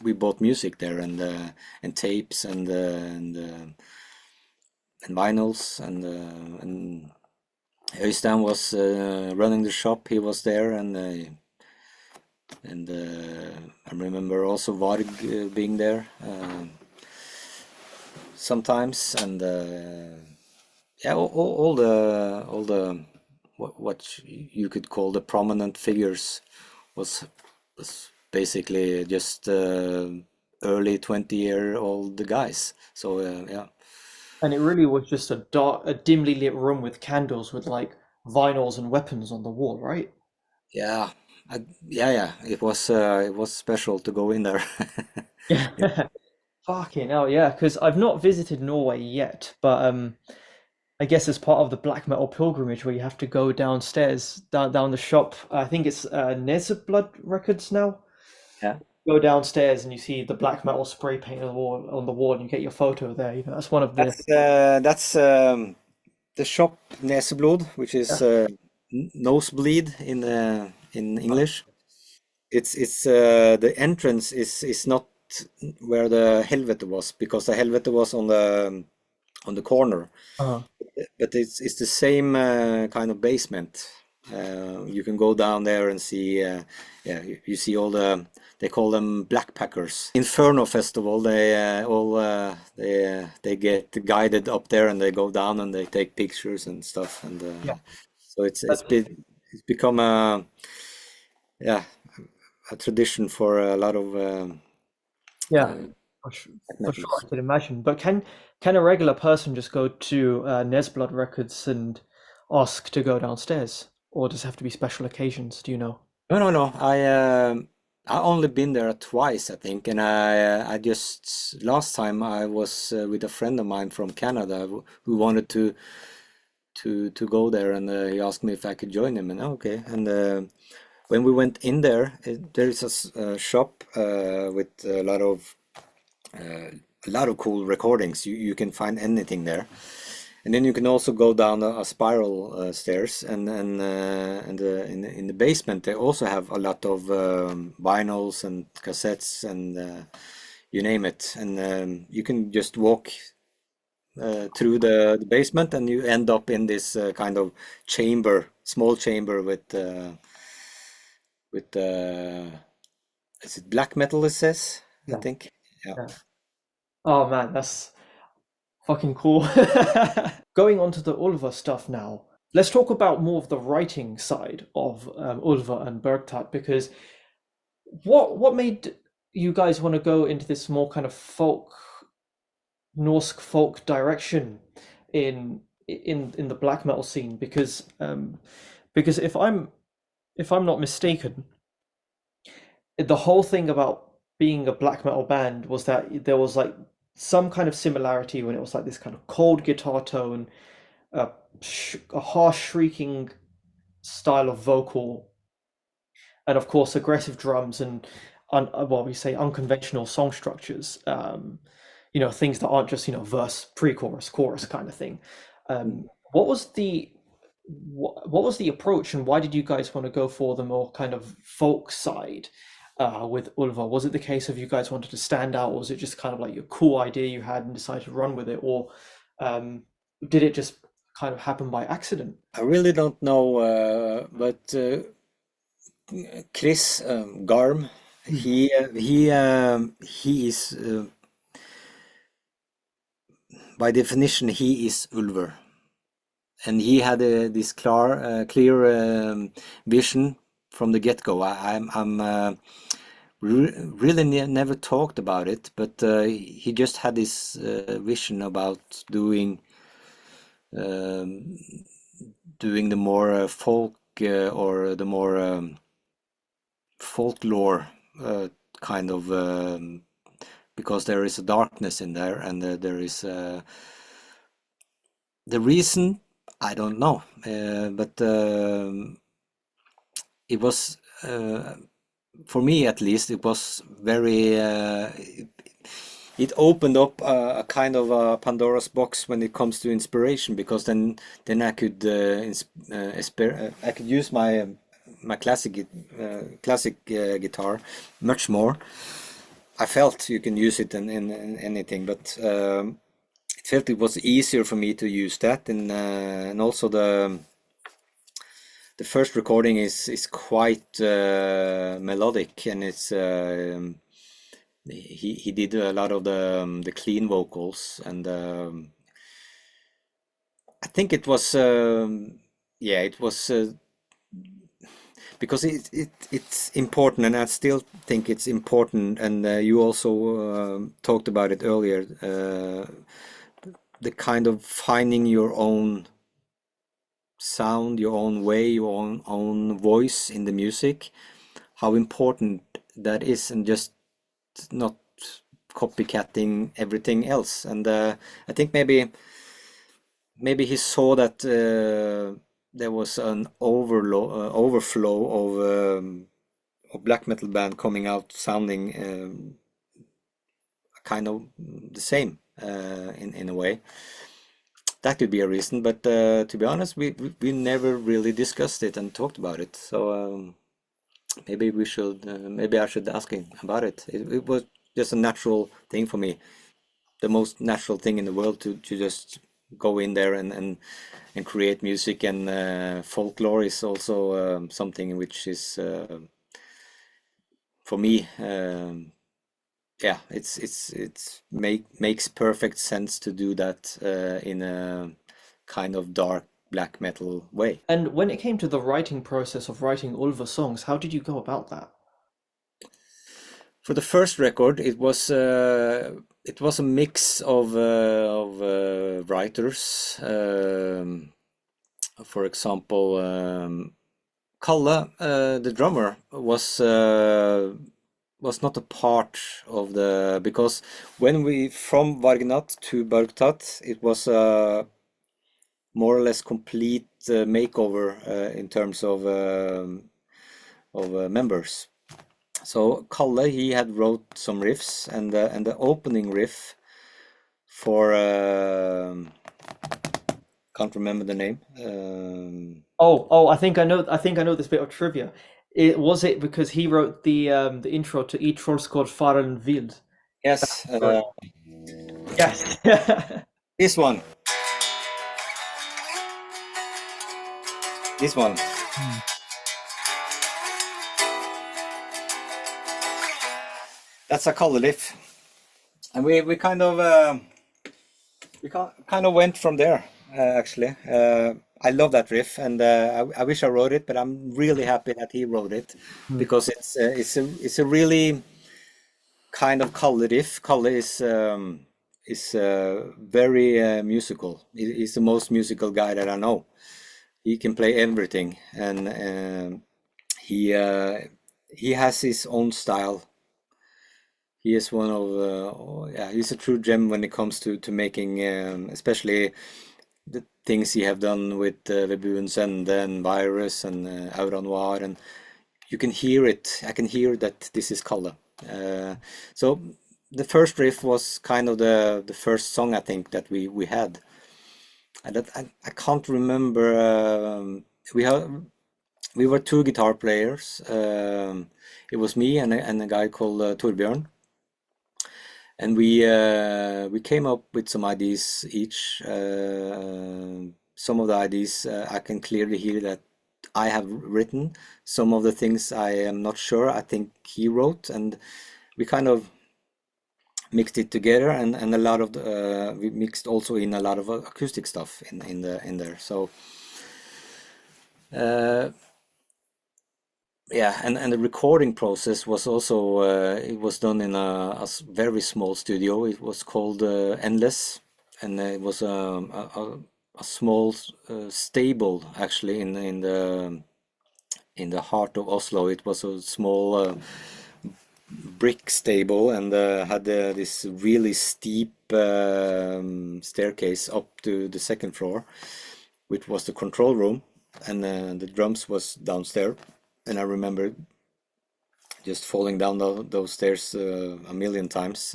we bought music there and tapes and vinyls and Øystein was running the shop. He was there, and I remember also Varg being there sometimes, and yeah, all the what you could call the prominent figures was was basically just early 20-year-old guys. So yeah, And it really was just a dimly lit room with candles with like vinyls and weapons on the wall, right? yeah, yeah. It was special to go in there. Yeah. Yeah. Fucking hell, yeah, because I've not visited Norway yet, but I guess as part of the black metal pilgrimage where you have to go downstairs, down the shop. I think it's Blood Records now. Yeah. Go downstairs and you see the black metal spray paint on the wall and you get your photo there. That's one of the That's the shop Neseblod, which is yeah. nosebleed in English. It's the entrance is not where the Helvete was, because the Helvete was on the corner, Uh, but it's the same kind of basement. You can go down there and see, yeah, you see all they call them blackpackers. Inferno Festival, they get guided up there and they go down and they take pictures and stuff, and yeah. so it's become a, yeah, a tradition for a lot of Yeah, uh, black for sure, metals. I can imagine. But can a regular person just go to Nesblood Records and ask to go downstairs, or does it have to be special occasions? Do you know? No. I only been there twice, I think, and I just last time I was with a friend of mine from Canada who wanted to go there, and he asked me if I could join him, and okay. And when we went in there, there is a shop with uh, a lot of cool recordings. You can find anything there. And then you can also go down a spiral stairs, and in the basement they also have a lot of vinyls and cassettes and you name it. And you can just walk through the basement, and you end up in this kind of chamber, small chamber with is it black metal? It says, I Yeah, think. Yeah. yeah. Oh man, that's fucking cool. Going on to the Ulva stuff now. Let's talk about more of the writing side of Ulva and Bergtat, because what made you guys want to go into this more kind of Norse folk direction in in the black metal scene? Because if I'm not mistaken, the whole thing about being a black metal band was that there was like some kind of similarity when it was like this kind of cold guitar tone, a harsh shrieking style of vocal, and of course aggressive drums and well, we say unconventional song structures. Things that aren't just verse, pre-chorus, chorus kind of thing. What was what was the approach, and why did you guys want to go for the more kind of folk side with Ulva? Was it the case of you guys wanted to stand out, or was it just kind of like your cool idea you had and decided to run with it, or um, did it just kind of happen by accident? I really don't know, but Chris Garm, Hmm. he is by definition he is Ulver, and he had this clear vision from the get-go. I'm really never talked about it, but he just had this vision about um, doing the more folk or the more folklore kind of because there is a darkness in there, and there is the reason I don't know, but it was for me at least, it was very it opened up a kind of a Pandora's box when it comes to inspiration, because then I could I could use my classic guitar much more. I felt you can use it in anything, but it felt it was easier for me to use that, and also the first recording is quite melodic, and it's he did a lot of the clean vocals, and I think it was yeah, it was because it's important, and I still think it's important, and you also talked about it earlier, the kind of finding your own sound, your own way, your own voice in the music, how important that is, and just not copycatting everything else. And I think maybe he saw that there was an overflow of black metal band coming out sounding kind of the same in a way. That could be a reason, but to be honest, we never really discussed it and talked about it. So maybe we should, maybe I should ask him about it. It was just a natural thing for me, the most natural thing in the world to just go in there and create music. And folklore is also something which is for me, yeah, it's makes perfect sense to do that in a kind of dark black metal way. And when it came to the writing process of writing Ulver songs, how did you go about that? For the first record, it was a mix of writers. For example, Kalle, the drummer, was not a part of the, because when we from Vargnat to Bergtat, it was a more or less complete makeover in terms of members. So Kalle, he had wrote some riffs, and the opening riff for can't remember the name. Oh, I think I know this bit of trivia. It because he wrote the intro to Each Trollskod Faren Wild. Yes, Right. Yes. this one, this one. Hmm. That's a Kalle riff, and we kind of kind of went from there. Actually, I love that riff, and I wish I wrote it, but I'm really happy that he wrote it, Hmm. because it's a really kind of Kalle riff. Kalle is very musical. He's the most musical guy that I know. He can play everything, and he uh, he has his own style. He is one of oh, yeah, he's a true gem when it comes to making, especially the things he have done with Vebuens and Virus and Aura Noir, and you can hear it. I can hear that this is Kalle. So the first riff was kind of the first song I think that we had. And that I can't remember. We were two guitar players. It was me and a guy called Torbjörn, and we came up with some ideas each. Some of the ideas I can clearly hear that I have written. Some of the things I am not sure. I think he wrote, and we kind of mixed it together, and a lot of we mixed also in a lot of acoustic stuff in there. So uh, yeah, and the recording process was also it was done in very small studio. It was called Endless, and it was a small stable actually in the heart of Oslo. It was a small brick stable, and had this really steep staircase up to the second floor, which was the control room, and the drums was downstairs. And I remember just falling down those stairs a million times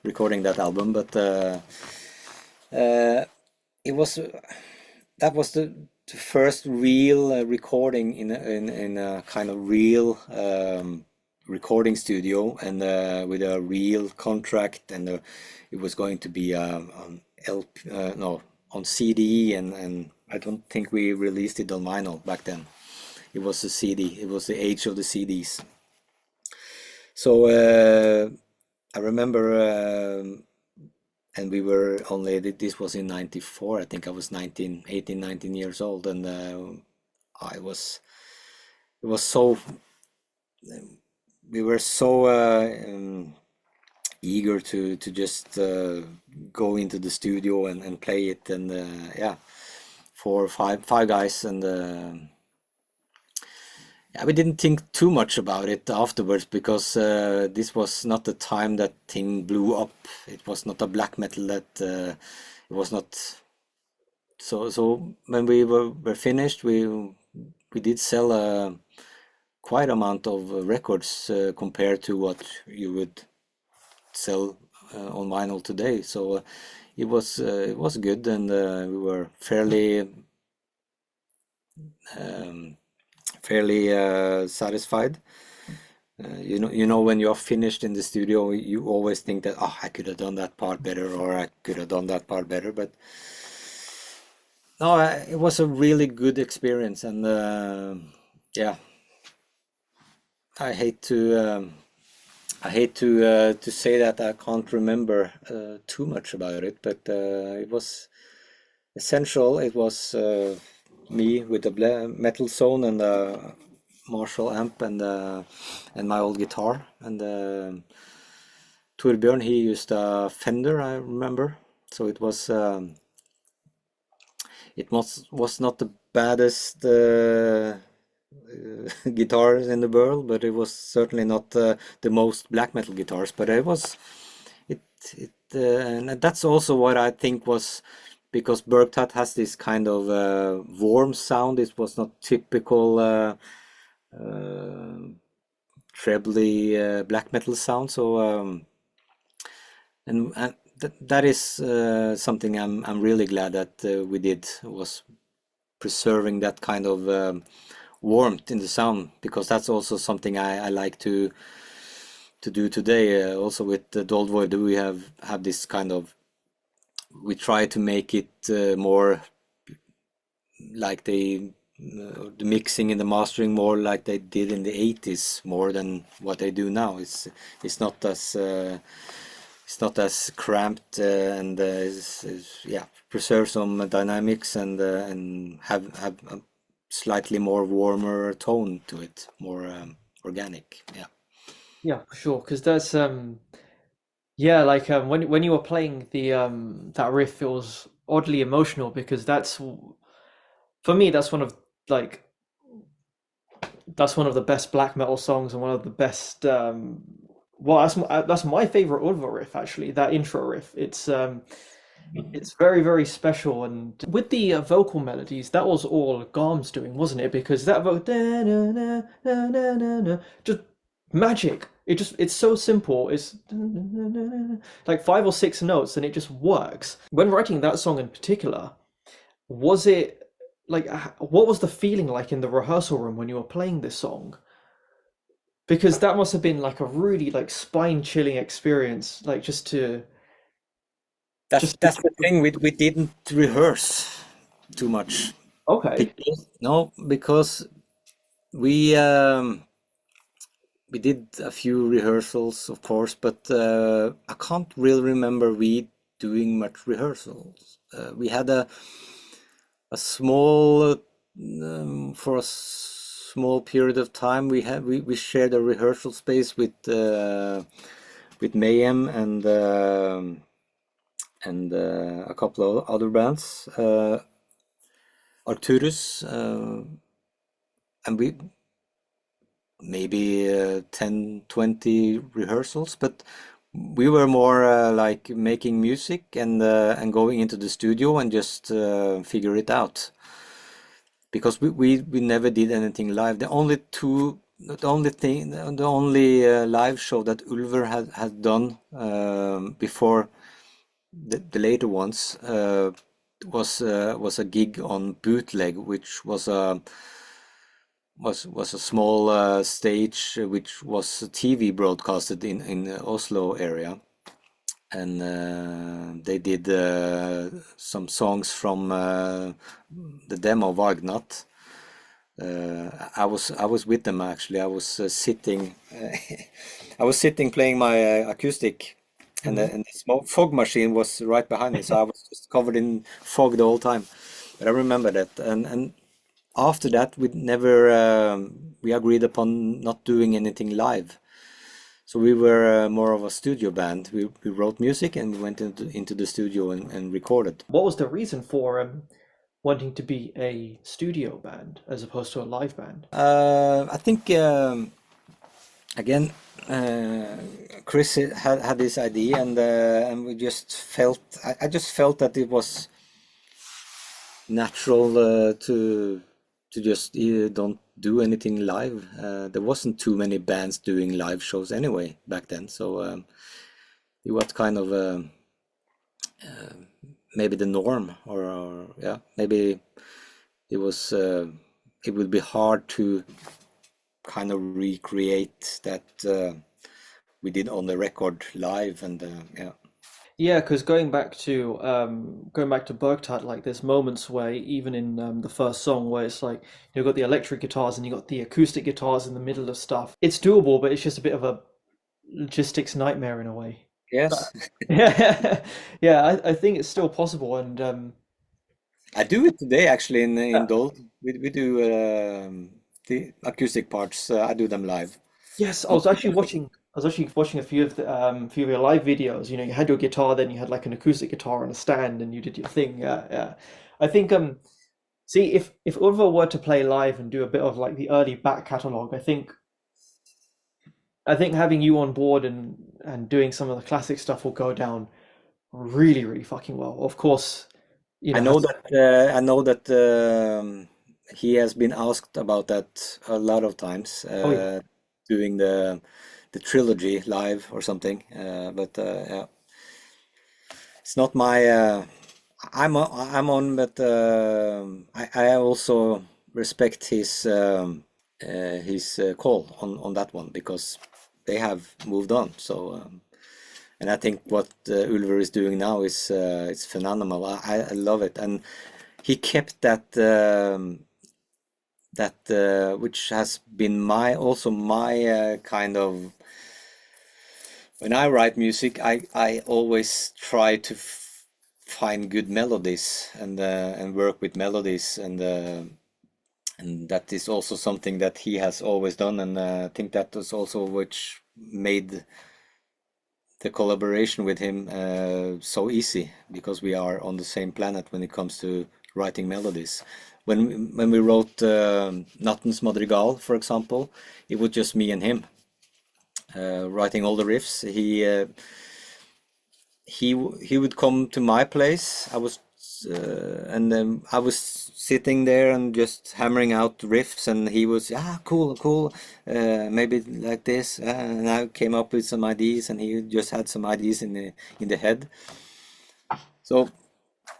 recording that album. But uh, it was that was the first real recording in a kind of real recording studio, and with a real contract, and it was going to be on LP, no, on CD, and I don't think we released it on vinyl back then. It was a CD. It was the age of the CDs. So I remember, and we were only, this was in 94. I think I was 19, 18, 19 years old, and I was, it was so, we were so eager to just go into the studio and play it, and yeah, five guys, and yeah, we didn't think too much about it afterwards, because this was not the time that thing blew up. It was not a black metal that it was not. So when we were finished, we did sell a quite amount of records compared to what you would sell on vinyl today. So it was good, and we were um, fairly satisfied. You know, when you're finished in the studio, you always think that, oh, I could have done that part better, or I could have done that part better. But no, it was a really good experience, and yeah, I hate to to say that I can't remember too much about it, but it was essential. It was me with a metal zone and a Marshall amp, and my old guitar, and Torbjørn, he used a Fender, I remember. So it was not the baddest guitars in the world, but it was certainly not the most black metal guitars. But it and that's also what I think was, because Bergtat has this kind of warm sound. It was not typical uh, trebly black metal sound. So and that is something I'm really glad that we did, was preserving that kind of warmth in the sound, because that's also something I like to do today. Also with the Dold we have this kind of, we try to make it more like the mixing and the mastering more like they did in the 80s, more than what they do now. It's not as cramped, and yeah, preserve some dynamics, and have a slightly more warmer tone to it, more organic. Yeah. Yeah, for sure. Because that's yeah, like when you were playing the that riff feels oddly emotional, because that's for me that's one of like that's one of the best black metal songs, and one of the best well, that's my favorite Ulver riff, actually, that intro riff. It's very, very special, and with the vocal melodies, that was all Garm's doing, wasn't it? Because that just magic. It's so simple. It's like 5 or 6 notes, and it just works. When writing that song in particular, was it like what was the feeling like in the rehearsal room when you were playing this song? Because that must have been like a really like spine-chilling experience, like just to That's the thing. We didn't rehearse too much, okay. because no, because we we did a few rehearsals, of course, but I can't really remember we doing much rehearsals. We had a small for a small period of time. We shared a rehearsal space with Mayhem and a couple of other bands, Arcturus, and we maybe 10, 20 rehearsals, but we were more like making music and going into the studio and just figure it out. because we never did anything live. The only live show that Ulver had done before the later ones was a gig on Bootleg, which was a small stage which was TV broadcasted in the Oslo area, and they did some songs from the demo Vagnat. I was with them actually. I was sitting I was sitting playing my acoustic, and Hmm. and the smoke fog machine was right behind me, so I was just covered in fog the whole time. But I remember that, and after that we never we agreed upon not doing anything live. So we were more of a studio band. We wrote music and we went into the studio and recorded. What was the reason for wanting to be a studio band as opposed to a live band? I think again, uh, Chris had this idea, and we just felt. I just felt that it was natural to just don't do anything live. There wasn't too many bands doing live shows anyway back then, so it was kind of maybe the norm, or yeah, maybe it was. It would be hard to kind of recreate that we did on the record live, and yeah. Yeah, because going back to Bergtat, like there's moments where even in the first song where it's like you've got the electric guitars and you got the acoustic guitars in the middle of stuff. It's doable, but it's just a bit of a logistics nightmare in a way. But Yes, yeah, yeah, I think it's still possible, and I do it today actually in yeah. Dold. We do the acoustic parts. I do them live. Yes, Not too often. I was actually watching a few of the few of your live videos. You know, you had your guitar, then you had like an acoustic guitar on a stand, and you did your thing. Yeah, yeah. I think see if Ulver were to play live and do a bit of like the early back catalog, I think having you on board and doing some of the classic stuff will go down really, really fucking well. Of course, you know, has I know that he has been asked about that a lot of times, oh yeah. doing the trilogy live or something. But yeah, it's not my. I'm on, but I also respect his call on that one because they have moved on. So and I think what Ulver is doing now is it's phenomenal. I love it, and he kept that which has been my also my kind of when I write music, I always try to find good melodies and work with melodies, and that is also something that he has always done, and I think that was also which made the collaboration with him so easy because we are on the same planet when it comes to writing melodies. When we wrote Nattens Madrigal, for example, it was just me and him writing all the riffs. He would come to my place. And then I was sitting there and just hammering out riffs, and he was cool, cool, maybe like this, and I came up with some ideas, and he just had some ideas in the head. So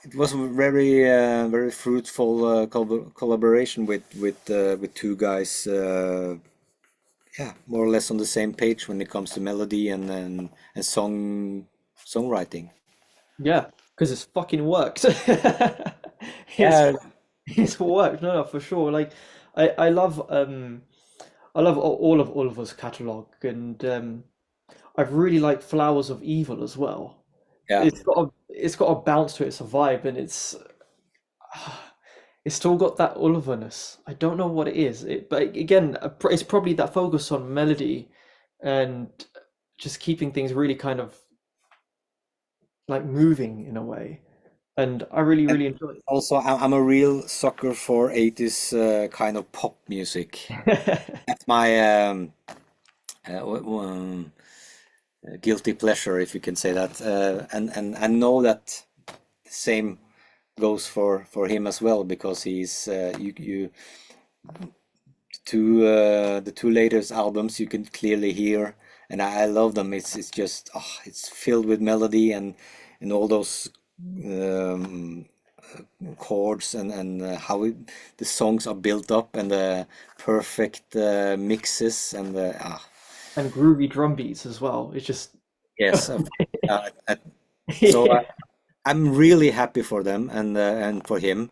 it was a very very fruitful collaboration with two guys. Yeah, more or less on the same page when it comes to melody and songwriting. Yeah, because it's fucking worked. It's Yeah, it's worked. No, no, for sure. Like I I love all of Oliver's catalog, and I really like Flowers of Evil as well. yeah. It's got a bounce to it, it's a vibe, and it's still got that Ulverness. I don't know what it is. But again, it's probably that focus on melody and just keeping things really kind of like moving in a way. And I really, And really enjoy also, I'm a real sucker for 80s kind of pop music. it. That's my guilty pleasure, if you can say that. And I know that same. goes for him as well, because he's you two the two latest albums you can clearly hear, and I love them. It's just it's filled with melody and all those um, chords and how the songs are built up, and the perfect mixes and the And groovy drum beats as well. It's just yes. So yeah. I'm really happy for them and for him,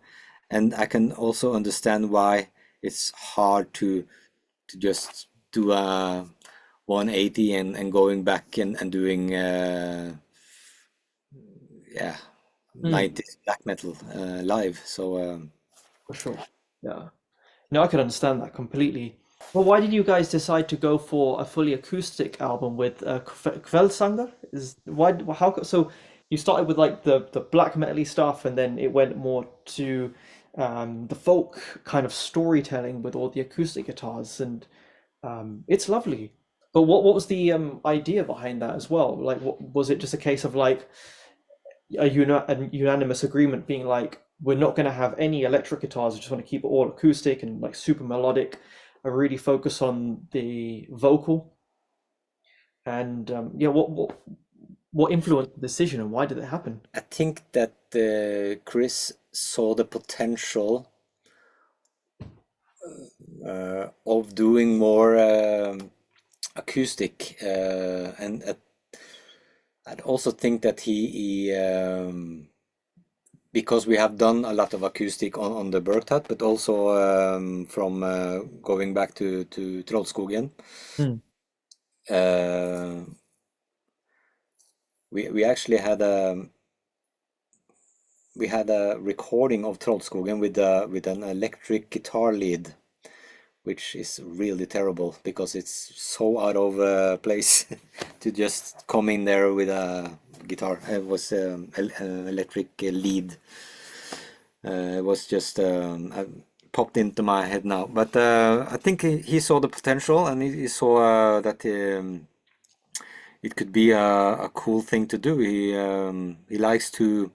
and I can also understand why it's hard to just do a 180 and going back and doing yeah, Mm, 90s black metal live. So for sure. Yeah. No, I can understand that completely. Well, why did you guys decide to go for a fully acoustic album with Kveldsanger? Is why how so you started with like the black metal stuff and then it went more to the folk kind of storytelling with all the acoustic guitars and it's lovely. But what was the idea behind that as well? Like, what, was it just a case of like a unanimous agreement being like, we're not going to have any electric guitars, we just want to keep it all acoustic and like super melodic, and really focus on the vocal? And yeah, what influenced the decision and why did it happen? I think that Chris saw the potential of doing more acoustic, and I'd also think that he because we have done a lot of acoustic on the Bergtat, but also from going back to Trollskogen. Hmm. Uh, we actually had a recording of Trollskogen with an electric guitar lead, which is really terrible because it's so out of place to just come in there with a guitar. It was an electric lead. It was just popped into my head now, but I think he saw the potential, and he saw that it could be a cool thing to do. He likes to.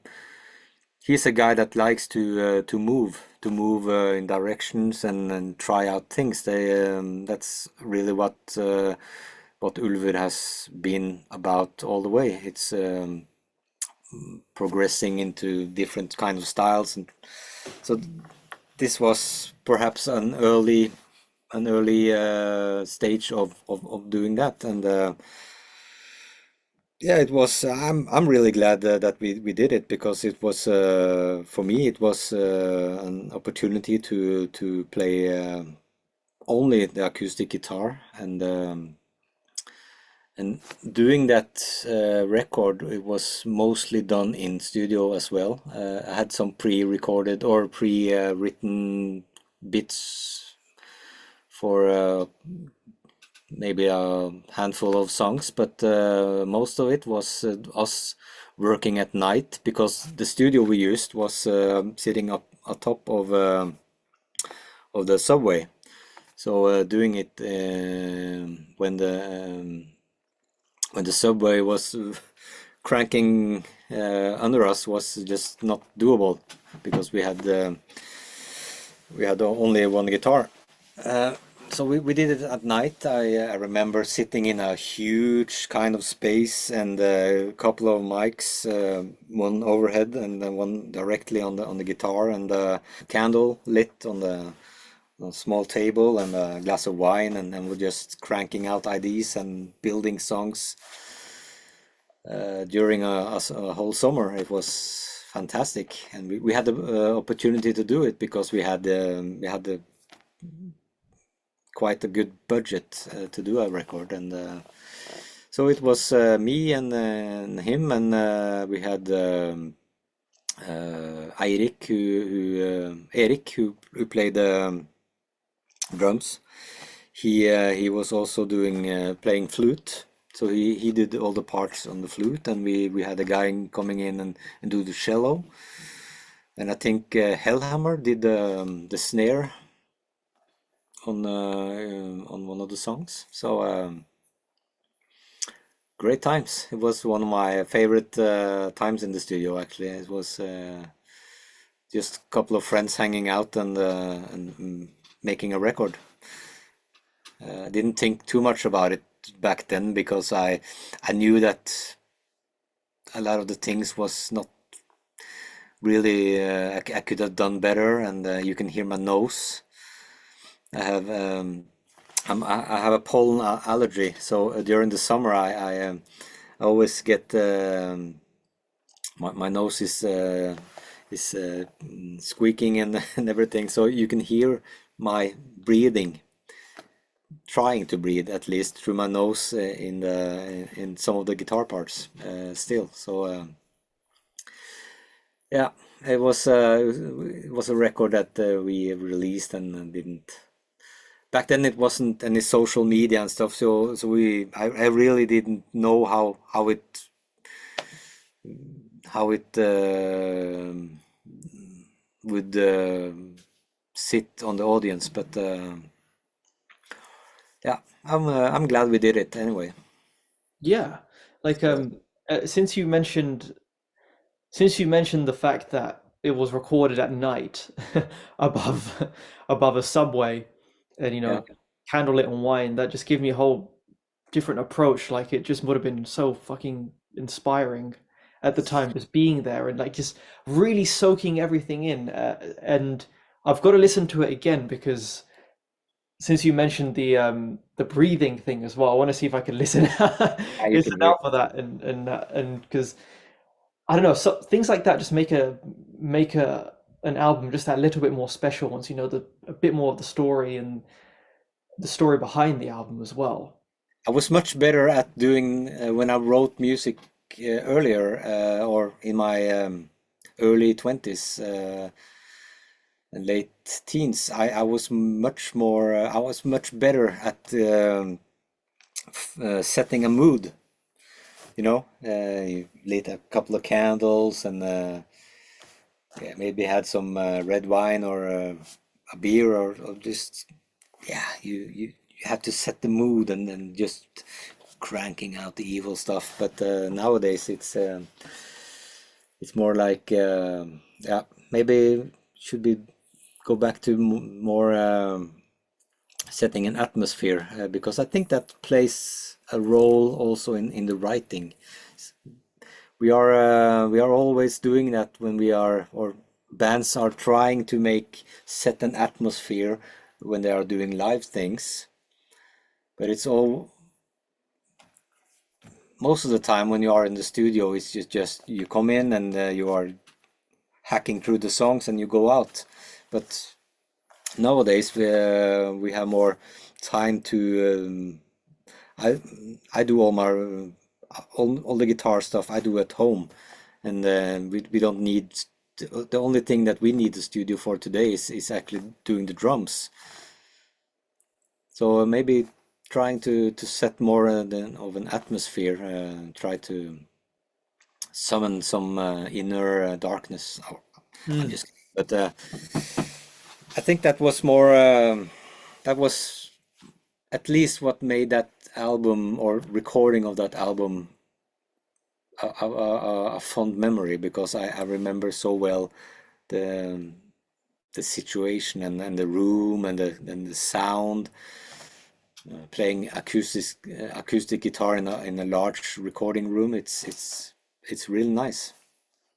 He's a guy that likes to move in directions and try out things. That's really what Ulver has been about all the way. It's progressing into different kinds of styles, and so this was perhaps an early stage of doing that, and yeah, it was. I'm really glad that we did it, because it was for me it was an opportunity to play only the acoustic guitar, and doing that record, it was mostly done in studio as well. I had some pre-recorded or pre-written bits for maybe a handful of songs, but most of it was us working at night, because the studio we used was sitting up atop of the subway. So doing it when the subway was cranking under us was just not doable, because we had only one guitar. So we did it at night. I remember sitting in a huge kind of space, and a couple of mics, one overhead and then one directly on the guitar, and a candle lit on a small table, and a glass of wine, and we're just cranking out IDs and building songs during a whole summer. It was fantastic, and we had the opportunity to do it because we had the quite a good budget to do a record, and so it was me and him, and we had Erik who played drums. He was also doing playing flute, so he did all the parts on the flute, and we had a guy coming in and do the cello, and I think Hellhammer did the snare on one of the songs. So great times. It was one of my favorite times in the studio. Actually, it was just a couple of friends hanging out and making a record. I didn't think too much about it back then because I knew that a lot of the things was not really I could have done better, and you can hear my nose. I have I have a pollen allergy, so during the summer I always get my nose is squeaking and and everything, so you can hear my breathing, trying to breathe at least through my nose in some of the guitar parts still. So yeah, it was a record that we released and didn't. Back then it wasn't any social media and stuff, so I really didn't know how it would sit on the audience, but yeah, I'm glad we did it anyway. Yeah, like So since you mentioned the fact that it was recorded at night above above a subway and yeah, candlelit and wine, that just gave me a whole different approach. Like it just would have been so fucking inspiring at the time, just being there and like just really soaking everything in. And I've got to listen to it again because since you mentioned the breathing thing as well, I want to see if I can listen yeah, you listen can hear. out for that and because I don't know, so things like that just make a an album just that little bit more special once you know the a bit more of the story and the story behind the album as well. I was much better at doing when I wrote music earlier or in my early 20s and late teens. I was much more I was much better at setting a mood. You lit a couple of candles and yeah, maybe had some red wine or a beer or just yeah, you have to set the mood and then just cranking out the evil stuff. But nowadays it's more like yeah, maybe should be go back to more setting an atmosphere because I think that plays a role also in the writing. We are always doing that when we are or bands are trying to make set an atmosphere when they are doing live things, but it's all most of the time when you are in the studio it's just you come in and you are hacking through the songs and you go out. But nowadays we have more time to I I do all my all the guitar stuff I do at home, and we don't need the only thing that we need the studio for today is actually doing the drums. So maybe trying to set more of an atmosphere, try to summon some inner darkness. Oh, I'm Mm. just kidding. But I think that was more that was at least what made that album or recording of that album a fond memory because I remember so well the the situation and the room and the sound. Playing acoustic guitar in a large recording room, it's really nice.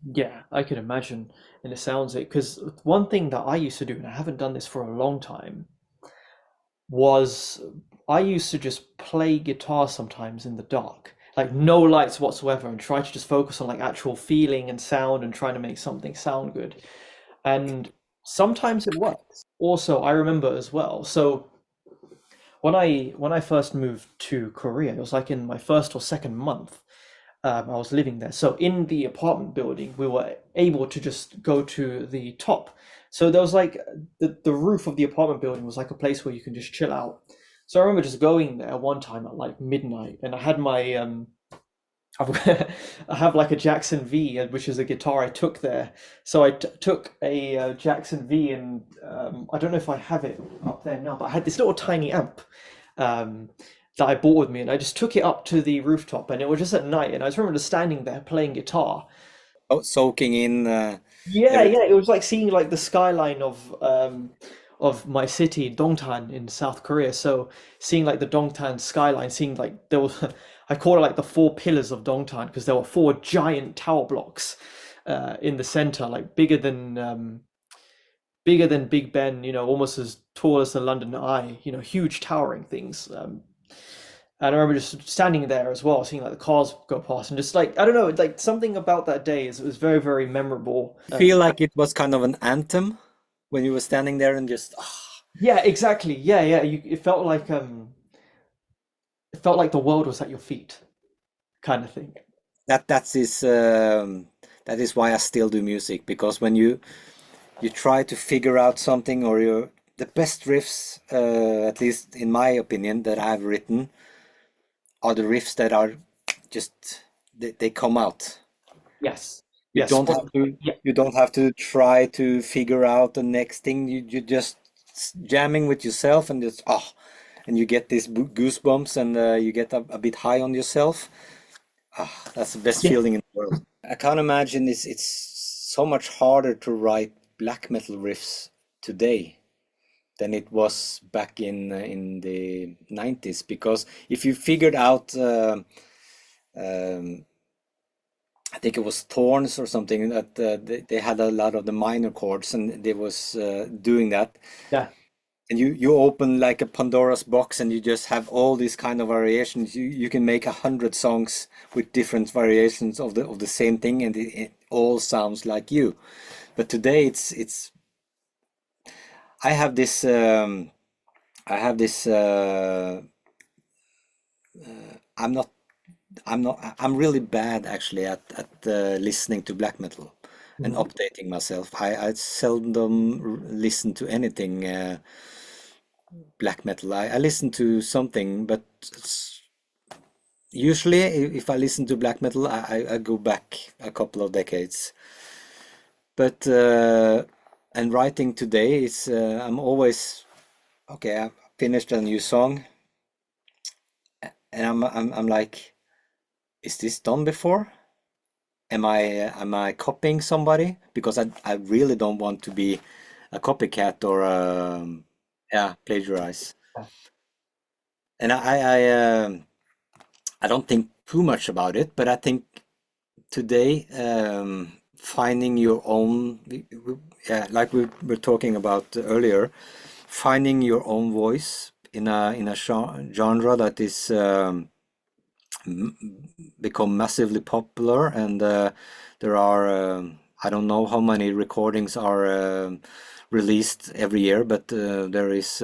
Yeah, I can imagine, and it sounds it because one thing that I used to do, and I haven't done this for a long time, was I used to just play guitar sometimes in the dark, like no lights whatsoever, and try to just focus on like actual feeling and sound and trying to make something sound good. And sometimes it works. Also, I remember as well. So when I first moved to Korea, it was like in my first or second month. I was living there. So in the apartment building, we were able to just go to the top. So there was like the roof of the apartment building was like a place where you can just chill out. So I remember just going there one time at like midnight, and I had my I have like a Jackson V, which is a guitar I took there. So I took a Jackson V, and I don't know if I have it up there now, but I had this little tiny amp um, that I brought with me, and I just took it up to the rooftop, and it was just at night, and I just remember just standing there playing guitar. soaking in Yeah, everything. yeah, it was like seeing like the skyline of my city, Dongtan in South Korea. So seeing like the Dongtan skyline, seeing like there was I call it like the four pillars of Dongtan because there were four giant tower blocks in the center, like bigger than Big Ben, almost as tall as the London Eye, huge towering things. And I remember just standing there as well, seeing like the cars go past, and just like I don't know, like something about that day is it was very, very memorable. Feel like it was kind of an anthem when you were standing there and just Yeah, exactly. Yeah, yeah. It felt like the world was at your feet, kind of thing. that that is why I still do music, because when you try to figure out something, or you the best riffs, at least in my opinion, that I've written are the riffs that are just they come out. Yes, You yes, don't have to yeah, you don't have to try to figure out the next thing. You just jamming with yourself, and it's and you get these goosebumps, and you get a bit high on yourself. That's the best yeah. feeling in the world. I can't imagine it's so much harder to write black metal riffs today than it was back in the 90s, because if you figured out um, I think it was Thorns or something, that they had a lot of the minor chords, and they was doing that, Yeah. and you open like a Pandora's box, and you just have all these kind of variations. You can make 100 songs with different variations of the same thing, and it all sounds like you. But today it's I have this I have this I'm not I'm really bad actually at listening to black metal and Mhm. updating myself. I seldom listen to anything black metal. I listen to something, but usually if I listen to black metal, I go back a couple of decades. But and writing today is I'm always okay. I finished a new song, and I'm like, is this done before? Am I copying somebody? Because I really don't want to be a copycat or yeah, plagiarize. And I don't think too much about it, but I think today finding your own, yeah, like we were talking about earlier, finding your own voice in a genre that is become massively popular, and there are I don't know how many recordings are released every year, but there is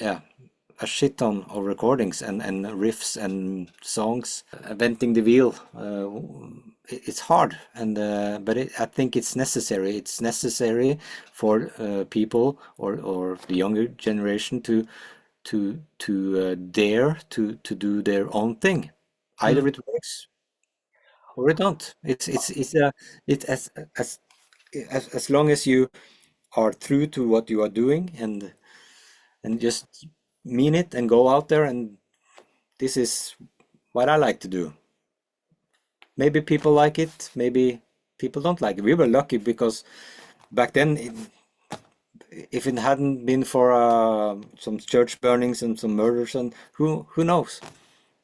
yeah, a shit ton of recordings and riffs and songs. Inventing the wheel, it's hard, and I think it's necessary. It's necessary for people, or the younger generation to dare to do their own thing. Either Mm. it works or it don't. It's a it as long as you are true to what you are doing, and just mean it and go out there, and this is what I like to do. Maybe people like it, maybe people don't like it. We were lucky because back then, if it hadn't been for some church burnings and some murders, and who knows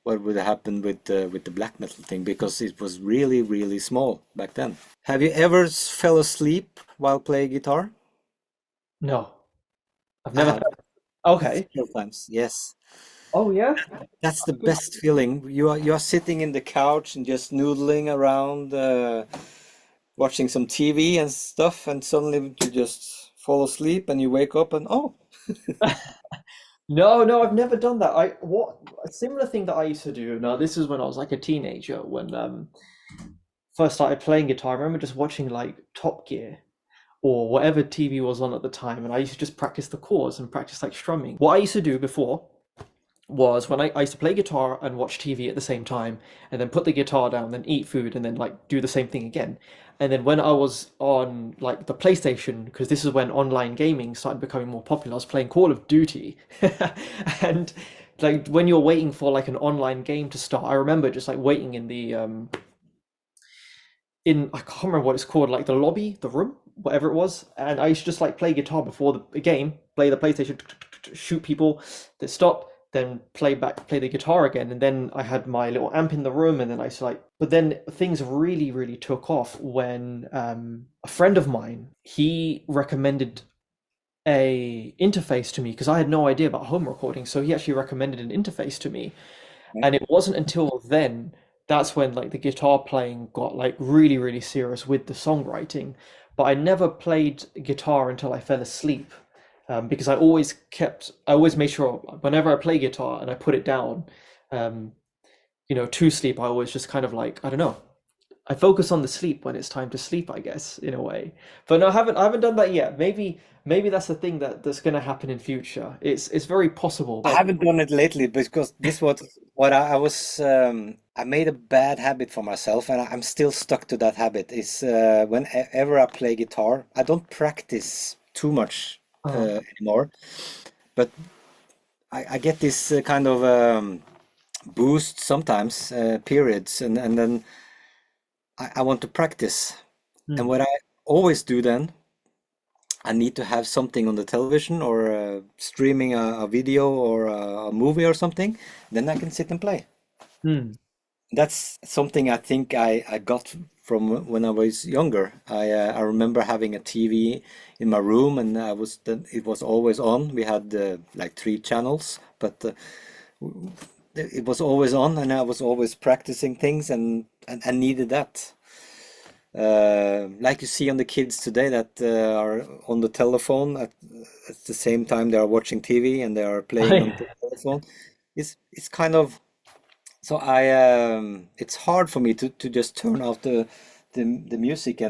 what would have happened with the black metal thing, because it was really really small back then. Have you ever fell asleep while playing guitar? No, I've I never. have Okay. several times. Yes, Oh yeah. that's the best feeling. You are sitting in the couch and just noodling around, watching some TV and stuff, and suddenly you just fall asleep, and you wake up, and oh, No, no, I've never done that. What a similar thing that I used to do. Now, this is when I was like a teenager when first started playing guitar. I remember just watching like Top Gear or whatever TV was on at the time, and I used to just practice the chords and practice like strumming. What I used to do before was when I used to play guitar and watch TV at the same time, and then put the guitar down, then eat food, and then like do the same thing again. And then when I was on like the PlayStation, because this is when online gaming started becoming more popular, I was playing Call of Duty, and like when you're waiting for like an online game to start, I remember just like waiting in, I can't remember what it's called, like the lobby, the room, whatever it was. And I used to just like play guitar before the game, play the PlayStation, shoot people, then stop, then play the guitar again. And then I had my little amp in the room, and then I used to like, but then things really, really took off when a friend of mine, he recommended a interface to me because I had no idea about home recording. So he actually recommended an interface to me, and it wasn't until then that's when like the guitar playing got like really, really serious with the songwriting. But I never played guitar until I fell asleep, because I always made sure whenever I play guitar and I put it down, um, to sleep, I always just kind of like, I don't know, I focus on the sleep when it's time to sleep, I guess, in a way. But no, I haven't done that yet. Maybe that's the thing that's going to happen in future. It's very possible, I but haven't done it lately because this was what I was. I made a bad habit for myself, and I'm still stuck to that habit. Is whenever I play guitar, I don't practice too much uh, anymore. But I get this kind of boost sometimes, periods, and then I want to practice. And hmm. what I always do then, I need to have something on the television or streaming a video or a movie or something. Then I can sit and play. Hmm. That's something I think I got from when I was younger. I remember having a TV in my room, and it was always on. We had like three channels, but it was always on, and I was always practicing things, and I needed that. Like you see on the kids today that are on the telephone at the same time they are watching TV and they are playing on the telephone. It's kind of so I it's hard for me to just turn off the music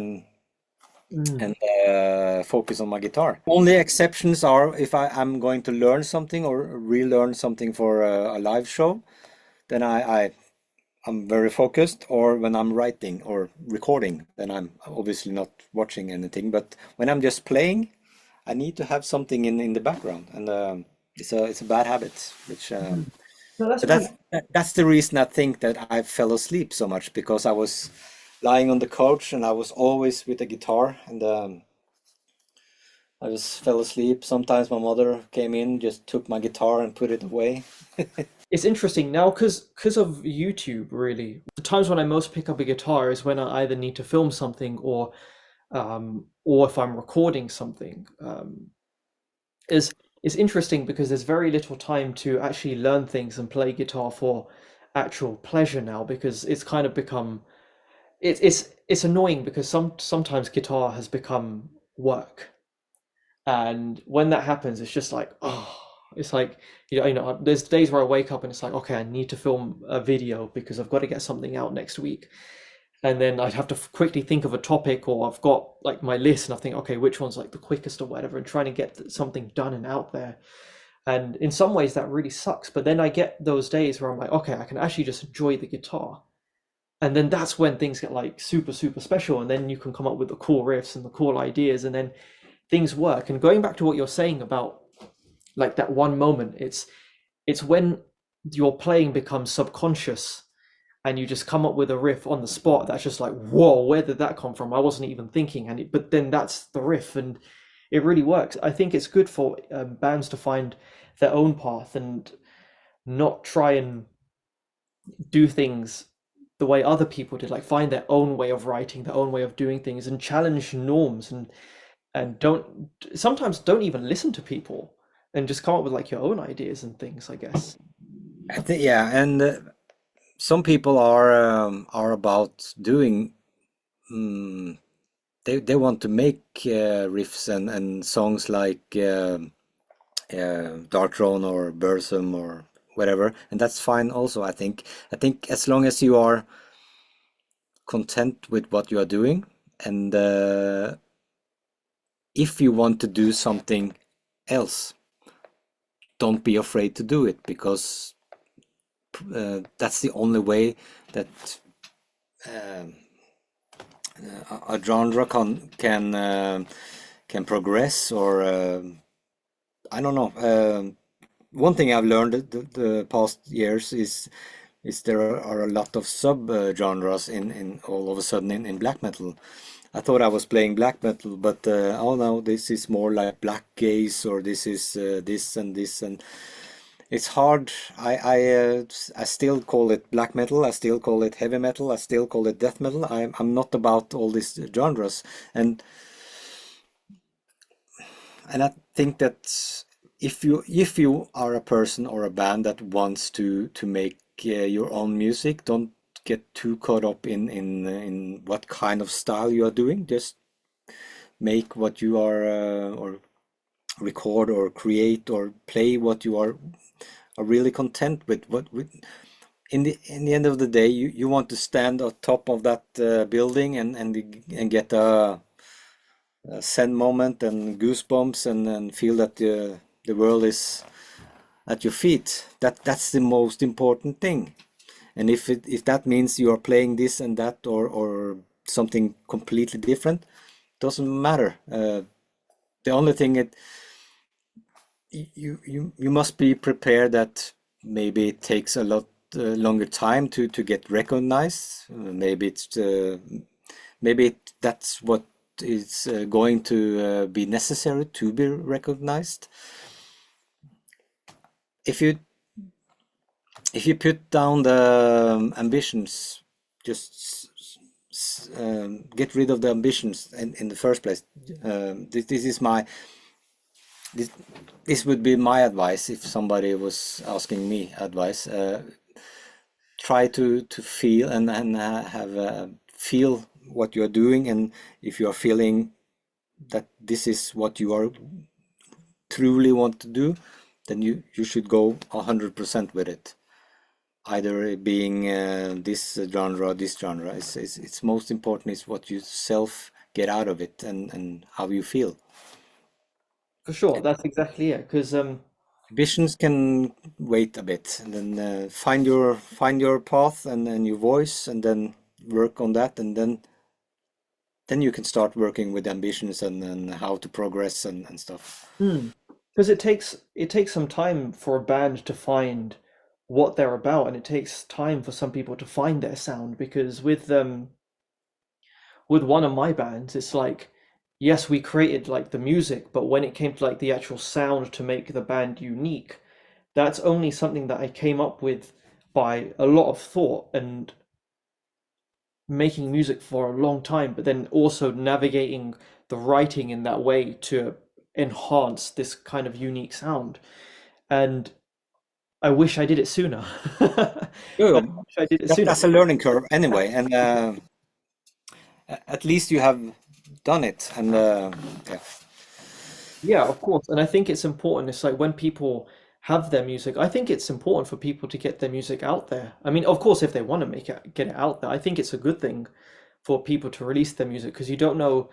Hmm. and focus on my guitar. Only exceptions are if I'm going to learn something or relearn something for a live show, then I'm very focused, or when I'm writing or recording, then I'm obviously not watching anything. But when I'm just playing, I need to have something in the background, and it's a bad habit. Which Hmm. No, that's but good. that's the reason I think that I fell asleep so much because I was lying on the couch and I was always with the guitar, and I just fell asleep. Sometimes my mother came in, just took my guitar and put it away. It's interesting now because of YouTube, really. The times when I most pick up a guitar is when I either need to film something or if I'm recording something. Is it's interesting because there's very little time to actually learn things and play guitar for actual pleasure now because it's kind of become it's annoying because sometimes guitar has become work. And when that happens, it's just like, oh, it's like, there's days where I wake up and it's like, okay, I need to film a video because I've got to get something out next week. And then I'd have to quickly think of a topic, or I've got like my list and I think, okay, which one's like the quickest or whatever, and trying to get something done and out there. And in some ways that really sucks. But then I get those days where I'm like, okay, I can actually just enjoy the guitar. And then that's when things get like super, super special. And then you can come up with the cool riffs and the cool ideas, and then things work. And going back to what you're saying about like that one moment, it's when your playing becomes subconscious and you just come up with a riff on the spot that's just like, whoa, where did that come from? I wasn't even thinking. But then that's the riff, and it really works. I think it's good for bands to find their own path and not try and do things the way other people did, like find their own way of writing, their own way of doing things, and challenge norms, and don't sometimes don't even listen to people and just come up with like your own ideas and things, I guess. I think yeah, and some people are about doing. mm they want to make riffs and songs like Dark Throne or Burzum or whatever, and that's fine also. I think as long as you are content with what you are doing, and if you want to do something else, don't be afraid to do it because that's the only way that um, a genre can progress or I don't know. One thing I've learned the past years is is there are a lot of sub genres in all of a sudden in black metal. I thought I was playing black metal, but oh no, this is more like black gaze, or this is this and this, and it's hard. I still call it black metal. I still call it heavy metal. I still call it death metal. I'm not about all these genres, and I think that if you are a person or a band that wants to make your own music, don't get too caught up in what kind of style you are doing. Just make what you are or record or create or play what you are really content with. What with in the end of the day, you want to stand on top of that building and get a zen moment and goosebumps and feel that the world is at your feet. That's the most important thing. And if that means you are playing this and that or something completely different, doesn't matter. The only thing you must be prepared that maybe it takes a lot longer time to get recognized. Maybe that's what is going to be necessary to be recognized. If you if you put down the ambitions, just get rid of the ambitions in the first place. This is my this this would be my advice if somebody was asking me advice. Try to feel and have feel what you're doing, and if you are feeling that this is what you are truly want to do, then you should go 100% with it. Either it being this genre or this genre. It's most important is what you self get out of it and how you feel. For sure, that's exactly it. Because Ambitions can wait a bit, and then find your path and your voice, and then work on that, and then you can start working with ambitions and how to progress and stuff. because it takes some time for a band to find what they're about, and it takes time for some people to find their sound. Because with one of my bands, it's like, yes, we created like the music, but when it came to like the actual sound to make the band unique, that's only something that I came up with by a lot of thought and making music for a long time, but then also navigating the writing in that way to enhance this kind of unique sound. And I wish I did it sooner. I Yeah, wish I did it that, sooner. that's a learning curve anyway, and at least you have done it, and yeah. Yeah, of course. And I think it's important. It's like when people have their music, I think it's important for people to get their music out there. I mean, of course, if they want to make it, get it out there, I think it's a good thing for people to release their music because you don't know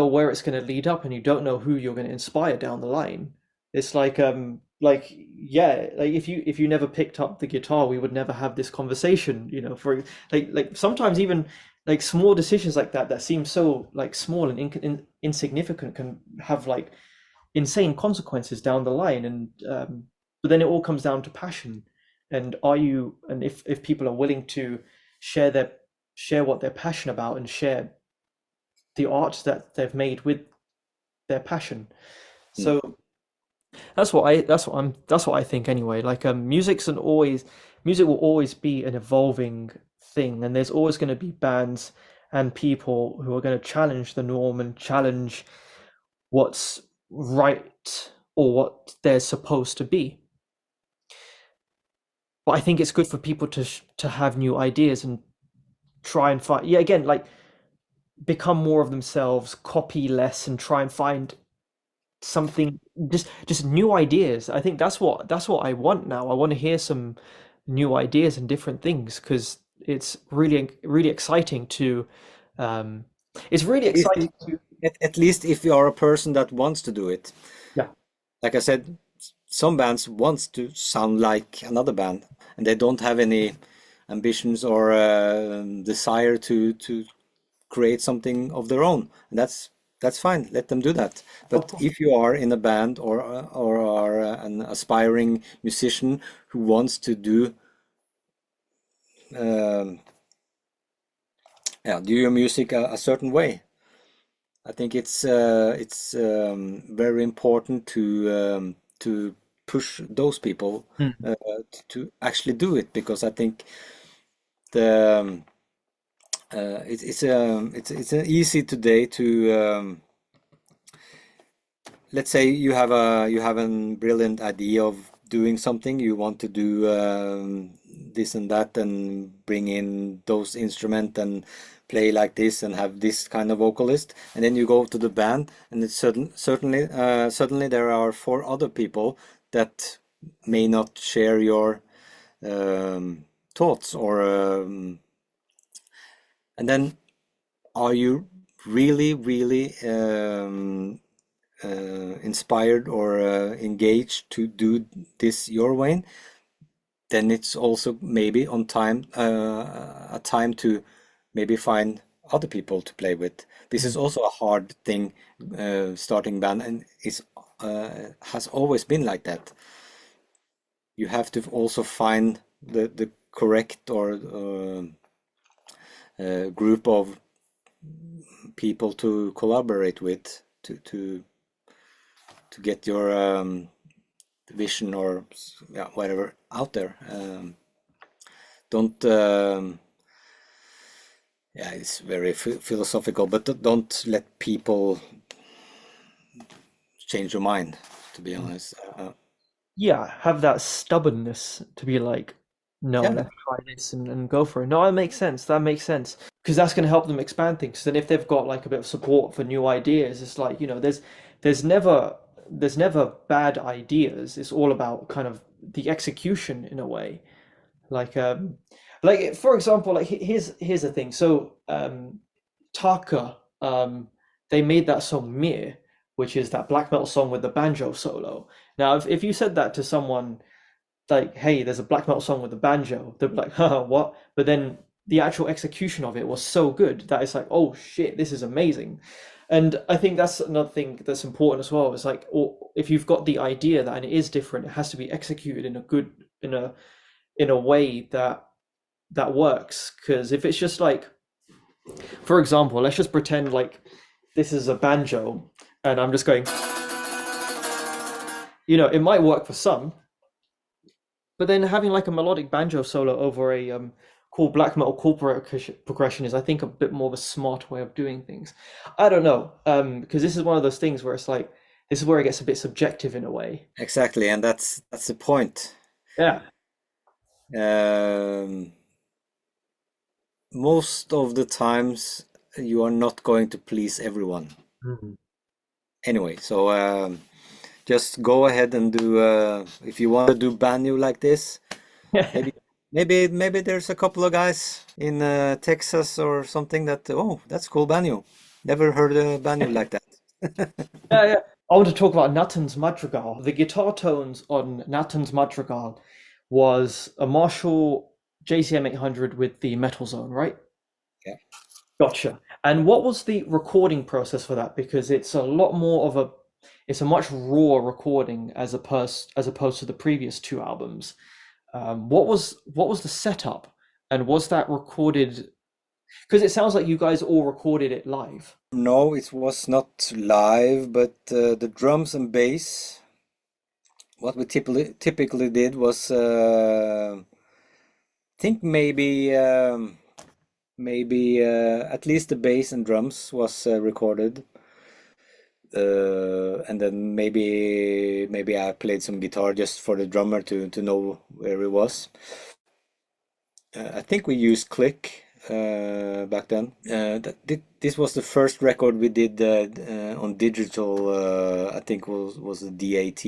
where it's going to lead up and you don't know who you're going to inspire down the line. It's like yeah, like if you never picked up the guitar, we would never have this conversation, for like sometimes even like small decisions like that seem so like small and insignificant can have like insane consequences down the line. And but then it all comes down to passion. And if people are willing to share their share what they're passionate about and share the art that they've made with their passion. Mm. So that's what I think anyway. Like music will always be an evolving thing, and there's always going to be bands and people who are going to challenge the norm and challenge what's right or what they're supposed to be. But I think it's good for people to have new ideas and try and find, yeah, again, like become more of themselves, copy less, and try and find something, just new ideas. I think that's what I want now. I want to hear some new ideas and different things because it's really exciting to um it's really At least, exciting to at least if you are a person that wants to do it. yeah. Like I said, some bands wants to sound like another band, and they don't have any ambitions or desire to create something of their own. And that's fine. Let them do that. Of But course. if you are in a band or are an aspiring musician who wants to do um, yeah, do your music a certain way. I think it's very important to push those people Mm. to actually do it, because I think the it's easy today to let's say you have a brilliant idea of doing something. You want to do this and that and bring in those instruments and play like this and have this kind of vocalist, and then you go to the band, and it's certainly suddenly there are four other people that may not share your thoughts, or and then are you really inspired or engaged to do this your way? Then it's also maybe on time a time to maybe find other people to play with. This is Mm. also a hard thing, starting band, and is has always been like that. You have to also find the correct or group of people to collaborate with to get your vision or yeah, whatever out there. Don't yeah, it's very philosophical, but don't let people change your mind, to be Mm. honest. Yeah, have that stubbornness to be like, no, Yeah, let's try this and go for it. No, that makes sense. That makes sense. Because that's going to help them expand things. Then if they've got like a bit of support for new ideas, it's like, there's never there's never bad ideas. It's all about kind of the execution in a way. Like for example, like here's the thing. So Taka, they made that song Mir, which is that black metal song with the banjo solo. Now, if you said that to someone like, hey, there's a black metal song with a banjo, they'd be like, huh, what? But then the actual execution of it was so good that it's like, oh shit, this is amazing. And I think that's another thing that's important as well. It's like, or if you've got the idea that and it is different, it has to be executed in a good in a way that works. Because if it's just like, for example, let's just pretend like this is a banjo and I'm just going, it might work for some, but then having like a melodic banjo solo over a cool black metal chord progression is, I think, a bit more of a smart way of doing things. I don't know, because this is one of those things where it's like this is where it gets a bit subjective in a way. exactly, and that's the point. Yeah. Um, Most of the times you are not going to please everyone Mhm. anyway, so just go ahead and do if you want to do banjo like this. Maybe, maybe there's a couple of guys in Texas or something that, oh, that's cool banjo. Never heard a banjo like that. Yeah, yeah. I want to talk about Nathan's Madrigal. The guitar tones on Nathan's Madrigal was a Marshall JCM 800 with the Metal Zone, right? Yeah. Gotcha. And what was the recording process for that? Because it's a lot more of it's a much raw recording as opposed to the previous two albums. What was the setup, and was that recorded? Because it sounds like you guys all recorded it live. No, it was not live, but the drums and bass, what we typically did was, think maybe at least the bass and drums was recorded. And then maybe I played some guitar just for the drummer to know where he was. I think we used Click back then. This was the first record we did on digital. I think was the DAT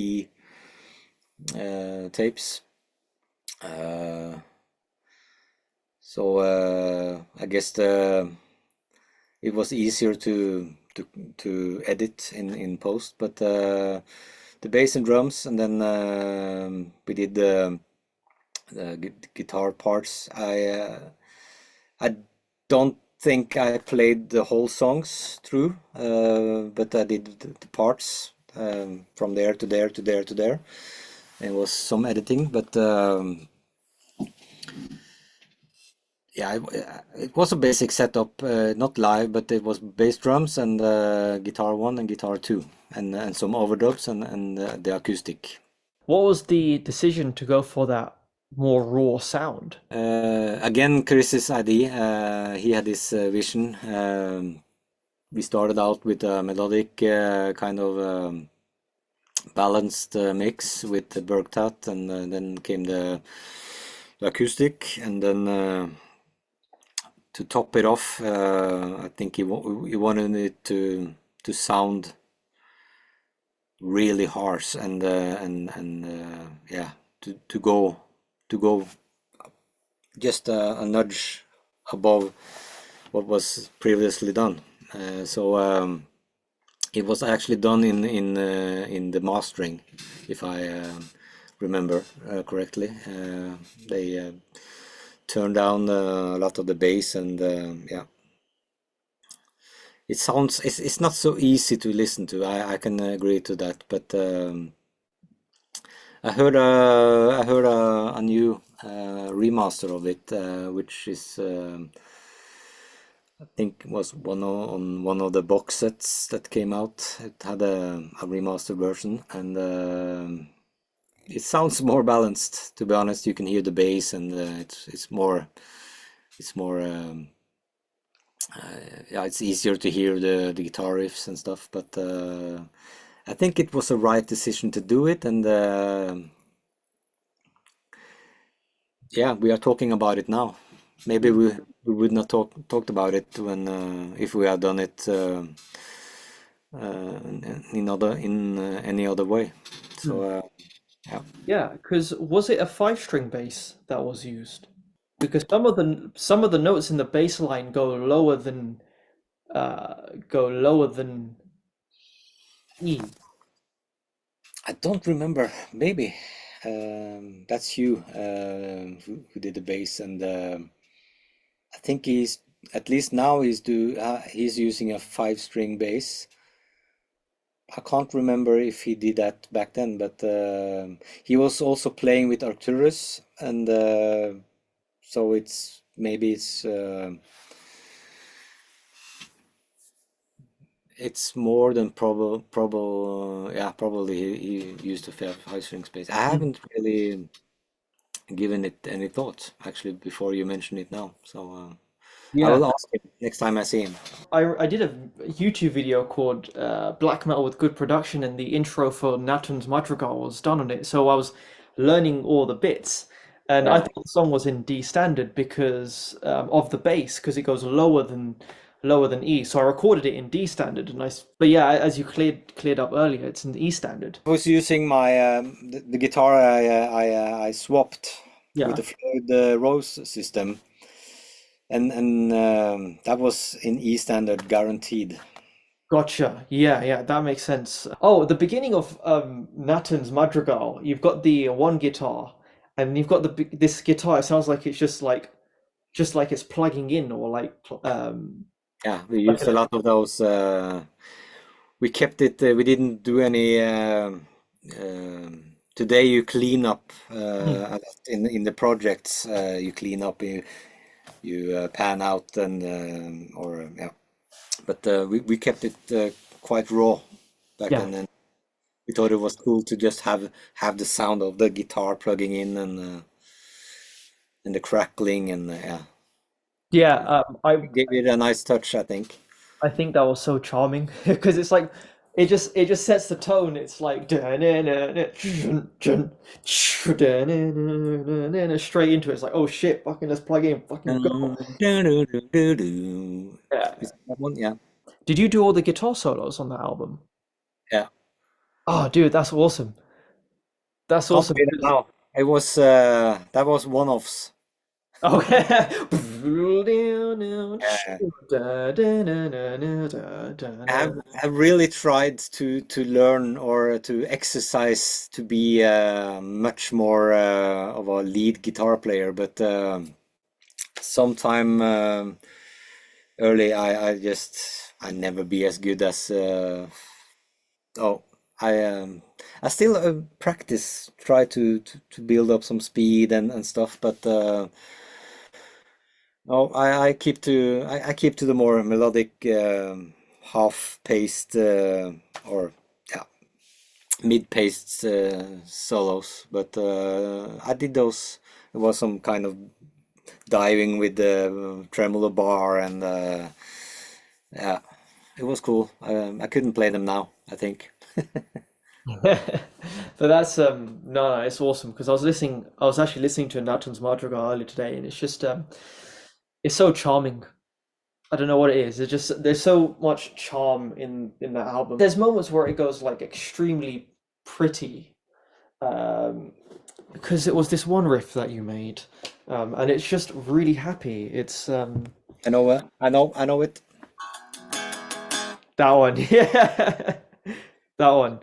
tapes. Uh, so I guess it was easier to edit in post, but the bass and drums, and then we did the guitar parts. I don't think I played the whole songs through, but I did the parts from there to there to there to there. It was some editing, but yeah, it was a basic setup, not live, but it was bass drums and guitar one and guitar two, and some overdubs and the acoustic. What was the decision to go for that more raw sound? Again, Chris's idea. He had this vision. We started out with a melodic kind of balanced mix with the Bergtat, and then came the acoustic, and then to top it off, I think he wanted it to sound really harsh and yeah, to go just a nudge above what was previously done. So it was actually done in the mastering, if I remember correctly. They turned down a lot of the bass, and yeah, it's not so easy to listen to. I can agree to that, but I heard a new remaster of it, which is I think was on one of the box sets that came out. It had a remastered version, and it sounds more balanced. To be honest, you can hear the bass, and it's more yeah, it's easier to hear the guitar riffs and stuff. But I think it was a right decision to do it, and yeah, we are talking about it now. Maybe we would not talked about it when if we had done it in any other way. Hmm. So yeah, Yeah, because was it a five-string bass that was used? Because some of the notes in the bass line go lower than E. I don't remember. Maybe that's you who did the bass, and I think he's at least now he's using a five-string bass. I can't remember if he did that back then, but he was also playing with Arcturus, and so it's more than probable. Yeah, probably he used a five string bass. I Mm. haven't really given it any thought actually before you mention it now. So I Yeah, will ask him next time I see him. I did a YouTube video called Black Metal with Good Production, and the intro for Nathan's Madrigal was done on it. So I was learning all the bits, and I Yeah. thought the song was in D standard because of the bass, because it goes lower than E. So I recorded it in D standard, but yeah, as you cleared up earlier, it's in E standard. I was using my the guitar I swapped with Yeah. the Floyd Rose system, and that was in E standard guaranteed. Gotcha. Yeah, yeah, that makes sense. Oh, the beginning of Nathan's Madrigal, you've got the one guitar, and you've got this guitar. It sounds like it's just like it's plugging in, or Yeah, we like used a an, lot of those. We kept it. We didn't do any. Today you clean up Hmm. in the projects. You clean up. You pan out and or yeah. But we kept it quite raw back Yeah. then, and we thought it was cool to just have the sound of the guitar plugging in and the crackling and yeah, Yeah, it gave it a nice touch, I think. I think that was so charming because it's like it just sets the tone. It's like straight into it. It's like, oh shit, fucking let's plug in, fucking go. Yeah. Is that one? Yeah, Did you do all the guitar solos on that album? yeah. Oh, dude, that's awesome. That's Can't awesome. play that now. It was that was one-offs. Okay. Yeah. I've really tried to learn or to exercise to be much more of a lead guitar player, but sometime early I never be as good as oh I still practice, try to build up some speed and stuff, but No, I keep to the more melodic half-paced or yeah mid-paced solos, but I did those. It was some kind of diving with the tremolo bar and yeah, it was cool. I couldn't play them now, I think. But that's no, no, it's awesome because I was actually listening to Nathan's Madrigal earlier today, and it's just it's so charming. I don't know what it is. It's just there's so much charm in that album. There's moments where it goes like extremely pretty, um, because it was this one riff that you made, and it's just really happy. It's I know it. that one, yeah, that one.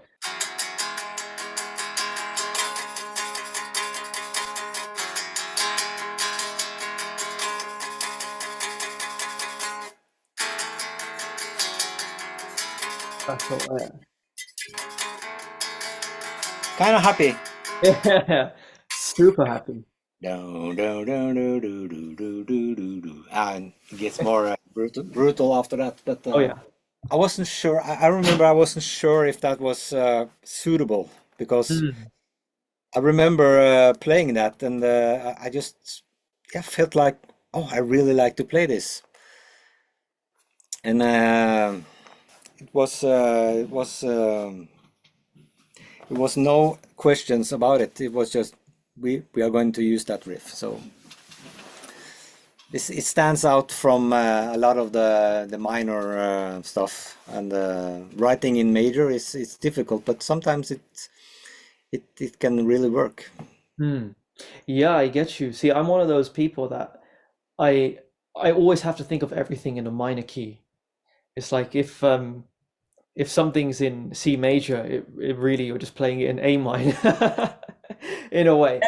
That's all. Kind of happy. Yeah, super happy. Do, do, do, do, do, do, do, do, do, do. And it gets more brutal after that. But Oh yeah. I wasn't sure. I remember I wasn't sure if that was suitable because Mm. I remember playing that and I just yeah, felt like, oh, I really like to play this. And it was no questions about it. It was just we are going to use that riff. So it stands out from a lot of the minor stuff. And writing in major is it's difficult, but sometimes it can really work. Mm. Yeah, I get you. See, I'm one of those people that I I always have to think of everything in a minor key. It's like if something's in C major, it really you're just playing it in A minor in a way.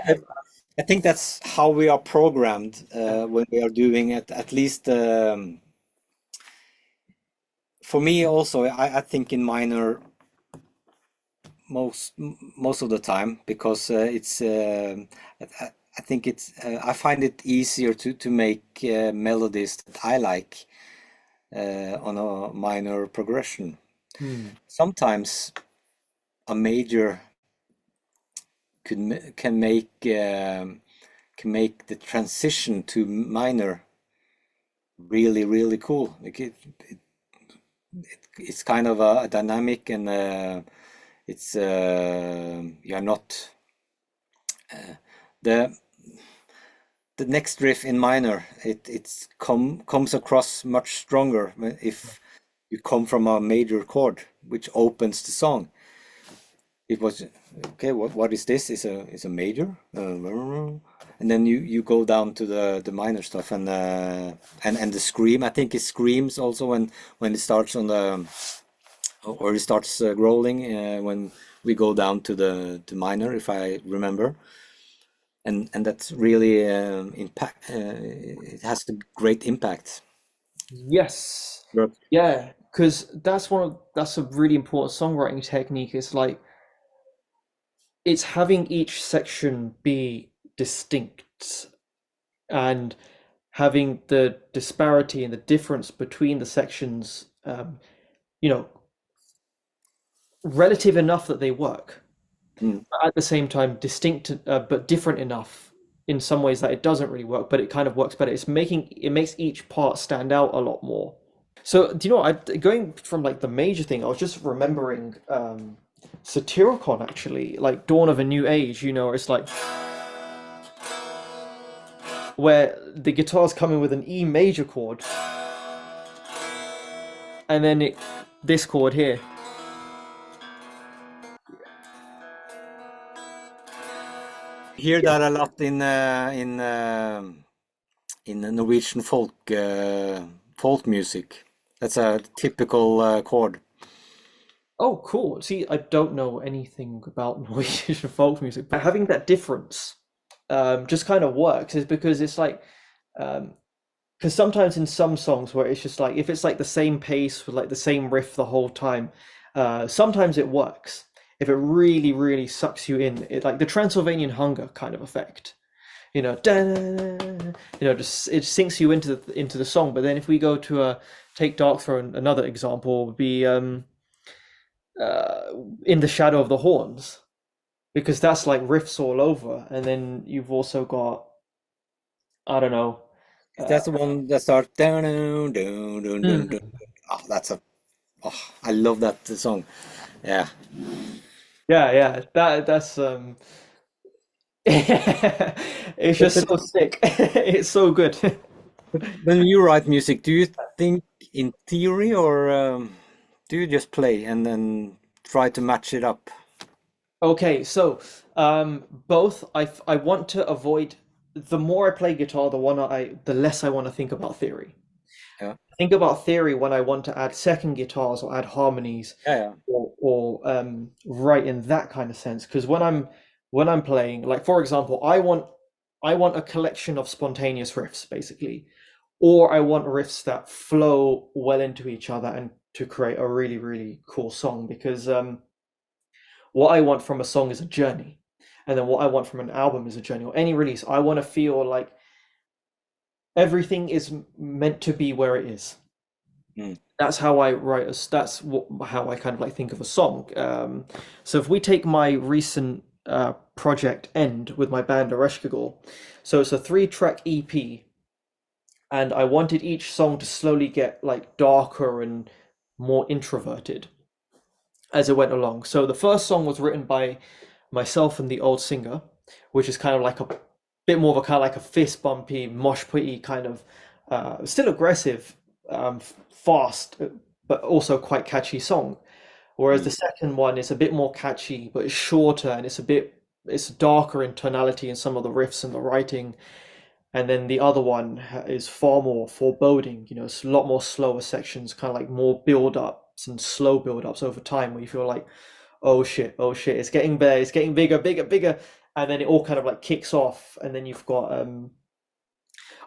I think that's how we are programmed when we are doing it. At least for me, also, I think in minor most of the time because I think it's I find it easier to make melodies that I like on a minor progression. Hmm. Sometimes a major can make the transition to minor really cool. Like it's kind of a dynamic and it's you're not the the next riff in minor. Comes across much stronger if you come from a major chord, which opens the song. It was okay. What is this? Is a major, and then you go down to the minor stuff and the scream. I think it screams also when it starts on the or it starts growling when we go down to the minor, if I remember, and that's really impact. It has a great impact. Yes. But Yeah, because that's a really important songwriting technique. It's like it's having each section be distinct and having the disparity and the difference between the sections, you know, relative enough that they work, mm, but at the same time distinct but different enough in some ways that it doesn't really work, but it kind of works better. It makes each part stand out a lot more. So do you know what, going from like the major thing, I was just remembering Satyricon actually, like Dawn of a New Age, it's like where the guitar's coming with an E major chord and then this chord here. hear Yeah. that a lot in Norwegian folk music. That's a typical chord. Oh, cool. See, I don't know anything about Norwegian folk music, but having that difference just kind of works is because it's like um, because sometimes in some songs where it's just like if it's like the same pace with like the same riff the whole time, sometimes it works. If it really, really sucks you in, it like the Transylvanian Hunger kind of effect. you know, just it sinks you into the song. But then if we go to take Dark Throne, another example would be In the Shadow of the Horns, because that's like riffs all over. And then you've also got, I don't know, uh, That's the one that starts down, down, down, down, down, down. mm, Oh, that's a oh, I love that song. Yeah. yeah, yeah, that's it's But, just but so sick. It's so good. but when you write music, do you think in theory or do you just play and then try to match it up? Okay, so both. I want to avoid, the more I play guitar, the less I want to think about theory. Yeah. Think about theory when I want to add second guitars or add harmonies, Yeah, yeah. or write in that kind of sense. Because when I'm playing, like for example, I want a collection of spontaneous riffs, basically, or I want riffs that flow well into each other and to create a really, really cool song. Because what I want from a song is a journey, and then what I want from an album is a journey, or any release. I want to feel like everything is meant to be where it is. Mm. That's how I write how I kind of like think of a song. So if we take my recent project End with my band Ereskigal, so it's a 3-track EP, and I wanted each song to slowly get like darker and more introverted as it went along. So the first song was written by myself and the old singer, which is kind of like a bit more of a kind of like a fist bumpy, mosh pitty kind of, still aggressive, fast, but also quite catchy song. Whereas the Mm. second one is a bit more catchy, but it's shorter and it's darker in tonality in some of the riffs and the writing. And then the other one is far more foreboding. It's a lot more slower sections, kind of like more build ups and slow build ups over time, where you feel like, oh shit, it's getting better, it's getting bigger, bigger, bigger, and then it all kind of like kicks off, and then you've got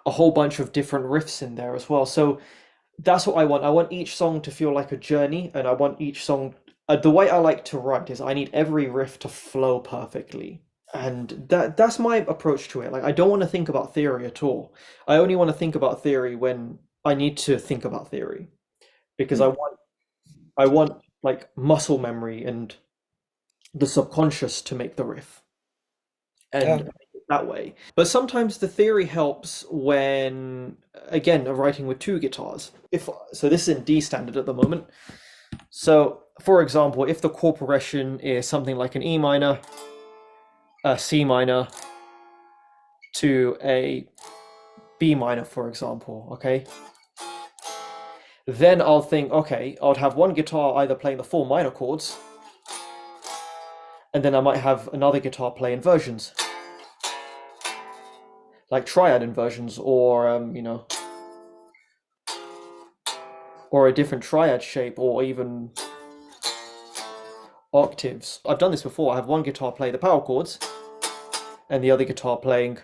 a whole bunch of different riffs in there as well. So that's what I want. I want each song to feel like a journey, and I want each song. The way I like to write is I need every riff to flow perfectly, and that's my approach to it. Like I don't want to think about theory at all. I only want to think about theory when I need to think about theory, because I Mm. want I want like muscle memory and the subconscious to make the riff, and Yeah. make it that way. But sometimes the theory helps when, again, I'm writing with two guitars. If so, this is in D standard at the moment. So, for example, if the chord progression is something like an E minor, a C minor to a B minor, for example, okay, then I'll think, okay, I'll have one guitar either playing the four minor chords, and then I might have another guitar play inversions, like triad inversions, or or a different triad shape, or even octaves. I've done this before. I have one guitar play the power chords, and the other guitar playing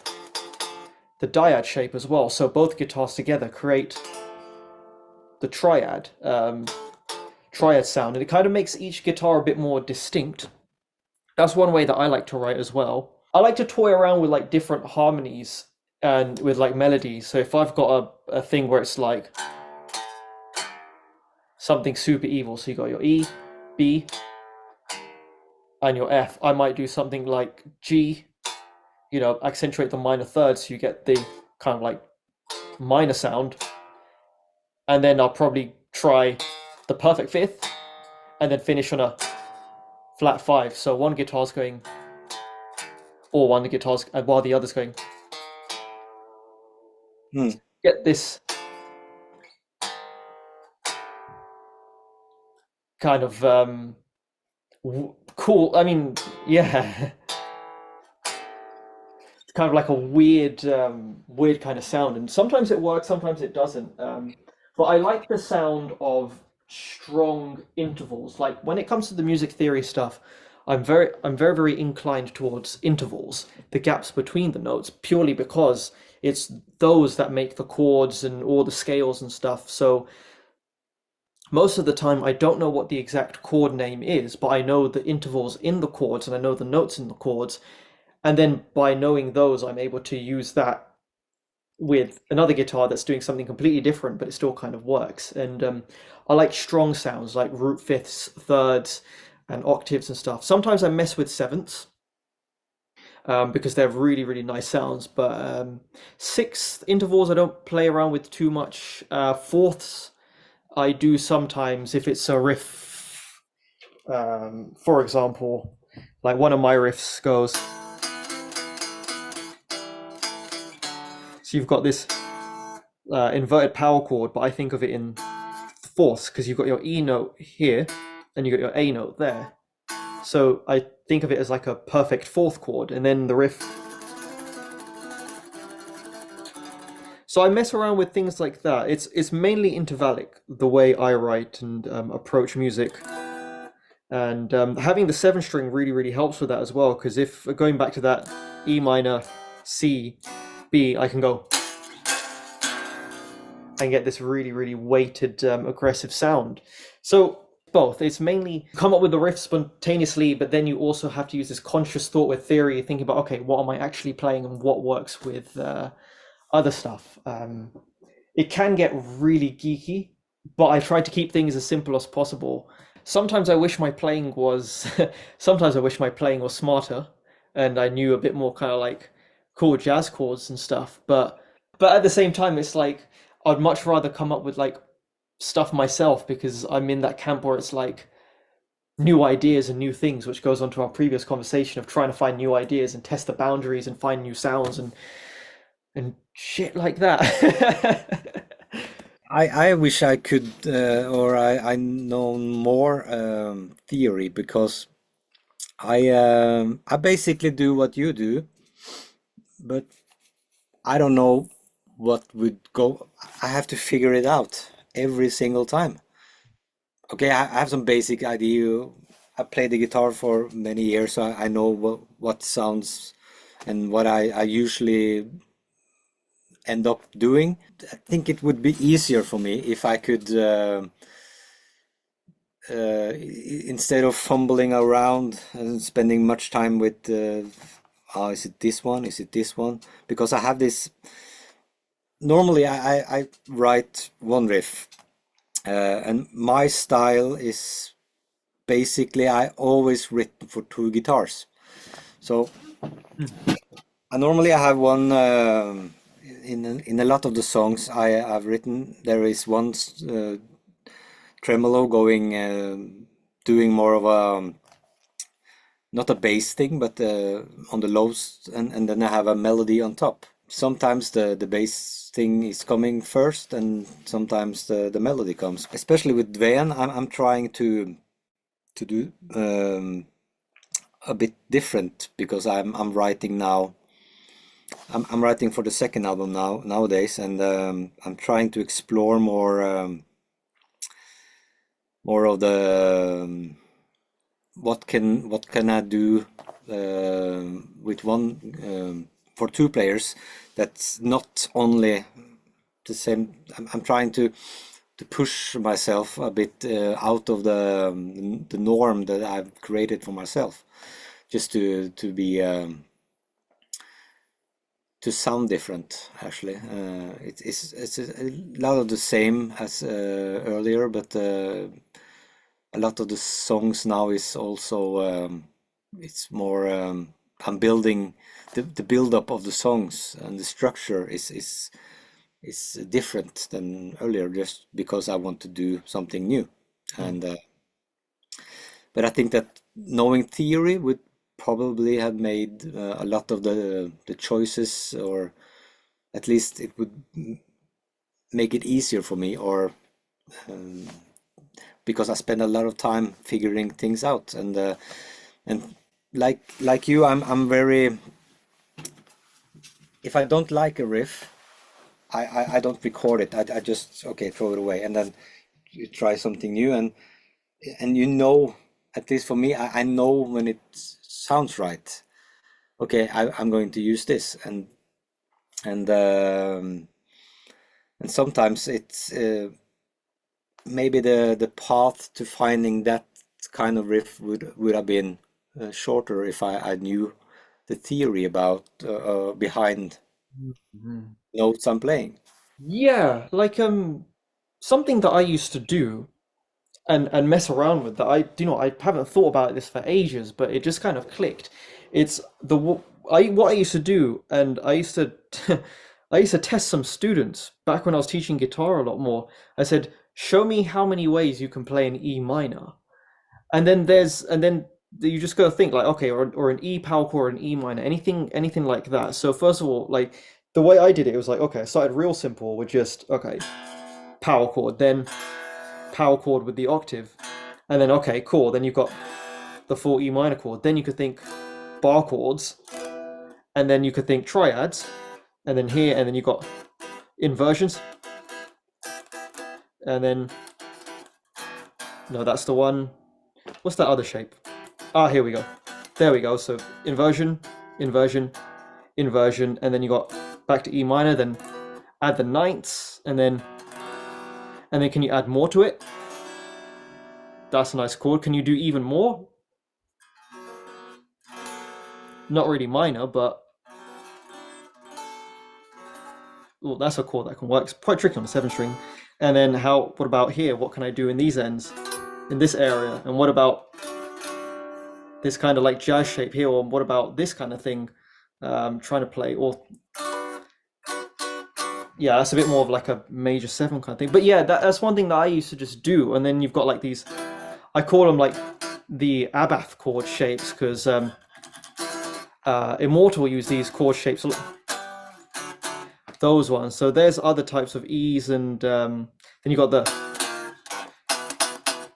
the dyad shape as well. So both guitars together create the triad sound, and it kind of makes each guitar a bit more distinct. That's one way that I like to write as well. I like to toy around with like different harmonies and with like melodies. So if I've got a thing where it's like something super evil, so you got your E, B, and your F, I might do something like G, accentuate the minor third so you get the kind of like minor sound, and then I'll probably try the perfect fifth and then finish on a flat five. So one guitar's going, or one guitar's, while the other's going. Mm. Get this kind of cool. I mean, yeah, it's kind of like a weird kind of sound, and sometimes it works, sometimes it doesn't. But I like the sound of strong intervals. Like when it comes to the music theory stuff, I'm very, very inclined towards intervals, the gaps between the notes, purely because it's those that make the chords and all the scales and stuff. So most of the time, I don't know what the exact chord name is, but I know the intervals in the chords and I know the notes in the chords, And then by knowing those, I'm able to use that with another guitar that's doing something completely different, but it still kind of works. And I like strong sounds like root fifths, thirds, and octaves and stuff. Sometimes I mess with sevenths because they have really, really nice sounds. But sixth intervals, I don't play around with too much. Fourths, I do sometimes if it's a riff. For example, like one of my riffs goes. So you've got this inverted power chord, but I think of it in fourths because you've got your E note here and you got your A note there. So I think of it as like a perfect fourth chord, and then the riff. So I mess around with things like that. It's mainly intervallic the way I write and approach music, and having the seven string really really helps with that as well. Because if going back to that E minor, C, B, I can go and get this really, really weighted, aggressive sound. So both. It's mainly come up with the riff spontaneously, but then you also have to use this conscious thought with theory, thinking about, okay, what am I actually playing and what works with other stuff. It can get really geeky, but I try to keep things as simple as possible. Sometimes I wish my playing was, sometimes I wish my playing was smarter, and I knew a bit more kind of like cool jazz chords and stuff. But at the same time, it's like I'd much rather come up with like stuff myself because I'm in that camp where it's like new ideas and new things, which goes on to our previous conversation of trying to find new ideas and test the boundaries and find new sounds and shit like that. I wish I could, or I know more theory because I basically do what you do, but I don't know what would go. I have to figure it out every single time. Okay, I have some basic idea. I played the guitar for many years, so I know what sounds and what I usually end up doing. I think it would be easier for me if I could, instead of fumbling around and spending much time with, oh, is it this one? Is it this one? Because I have this. Normally, I write one riff, and my style is basically I always written for two guitars. So I normally I have one in a lot of the songs I've written. There is one tremolo going, doing more of a not a bass thing, but on the lows, and then I have a melody on top. Sometimes the bass thing is coming first, and sometimes the melody comes. Especially with Dven, I'm trying to do a bit different because I'm writing now. I'm writing for the second album nowadays, and I'm trying to explore more of the what can I do with one for two players that's not only the same. I'm trying to push myself a bit out of the norm that I've created for myself, just to be to sound different. Actually, it's a lot of the same as earlier, but a lot of the songs now is also it's more I'm building the build up of the songs, and the structure is different than earlier just because I want to do something new. And but I think that knowing theory would probably have made a lot of the choices, or at least it would make it easier for me, or um, because I spend a lot of time figuring things out. And like you, I'm very, if I don't like a riff, I don't record it. I just, okay, throw it away, and then you try something new, and you know, at least for me, I know when it sounds right. Okay, I'm going to use this, and and sometimes it's maybe the path to finding that kind of riff would have been shorter if I knew the theory about behind Mhm. notes I'm playing. Yeah, like something that I used to do and mess around with that I haven't thought about this for ages, but it just kind of clicked. It's the what I used to do, and I used to I used to test some students back when I was teaching guitar a lot more. I said, "Show me how many ways you can play an E minor." And then you just gotta think like, okay, or an E power chord, an E minor, anything like that. So first of all, like the way I did it was like, okay, I started real simple with just okay, power chord, then power chord with the octave, and then okay, cool. Then you've got the full E minor chord. Then you could think bar chords, and then you could think triads, and then here, and then you got inversions, and then no, that's the one. What's that other shape? Ah, here we go. There we go. So inversion, inversion, inversion, and then you got back to E minor, then add the ninths, and then can you add more to it? That's a nice chord. Can you do even more? Not really minor, but well, that's a chord that can work. It's quite tricky on the seven string. And then what about here? What can I do in these ends, in this area? And what about this kind of like jazz shape here? Or what about this kind of thing? Trying to play, or yeah, that's a bit more of like a major seven kind of thing. But yeah, that's one thing that I used to just do. And then you've got like these, I call them like the Abath chord shapes because Immortal use these chord shapes, those ones. So there's other types of E's, and then you got the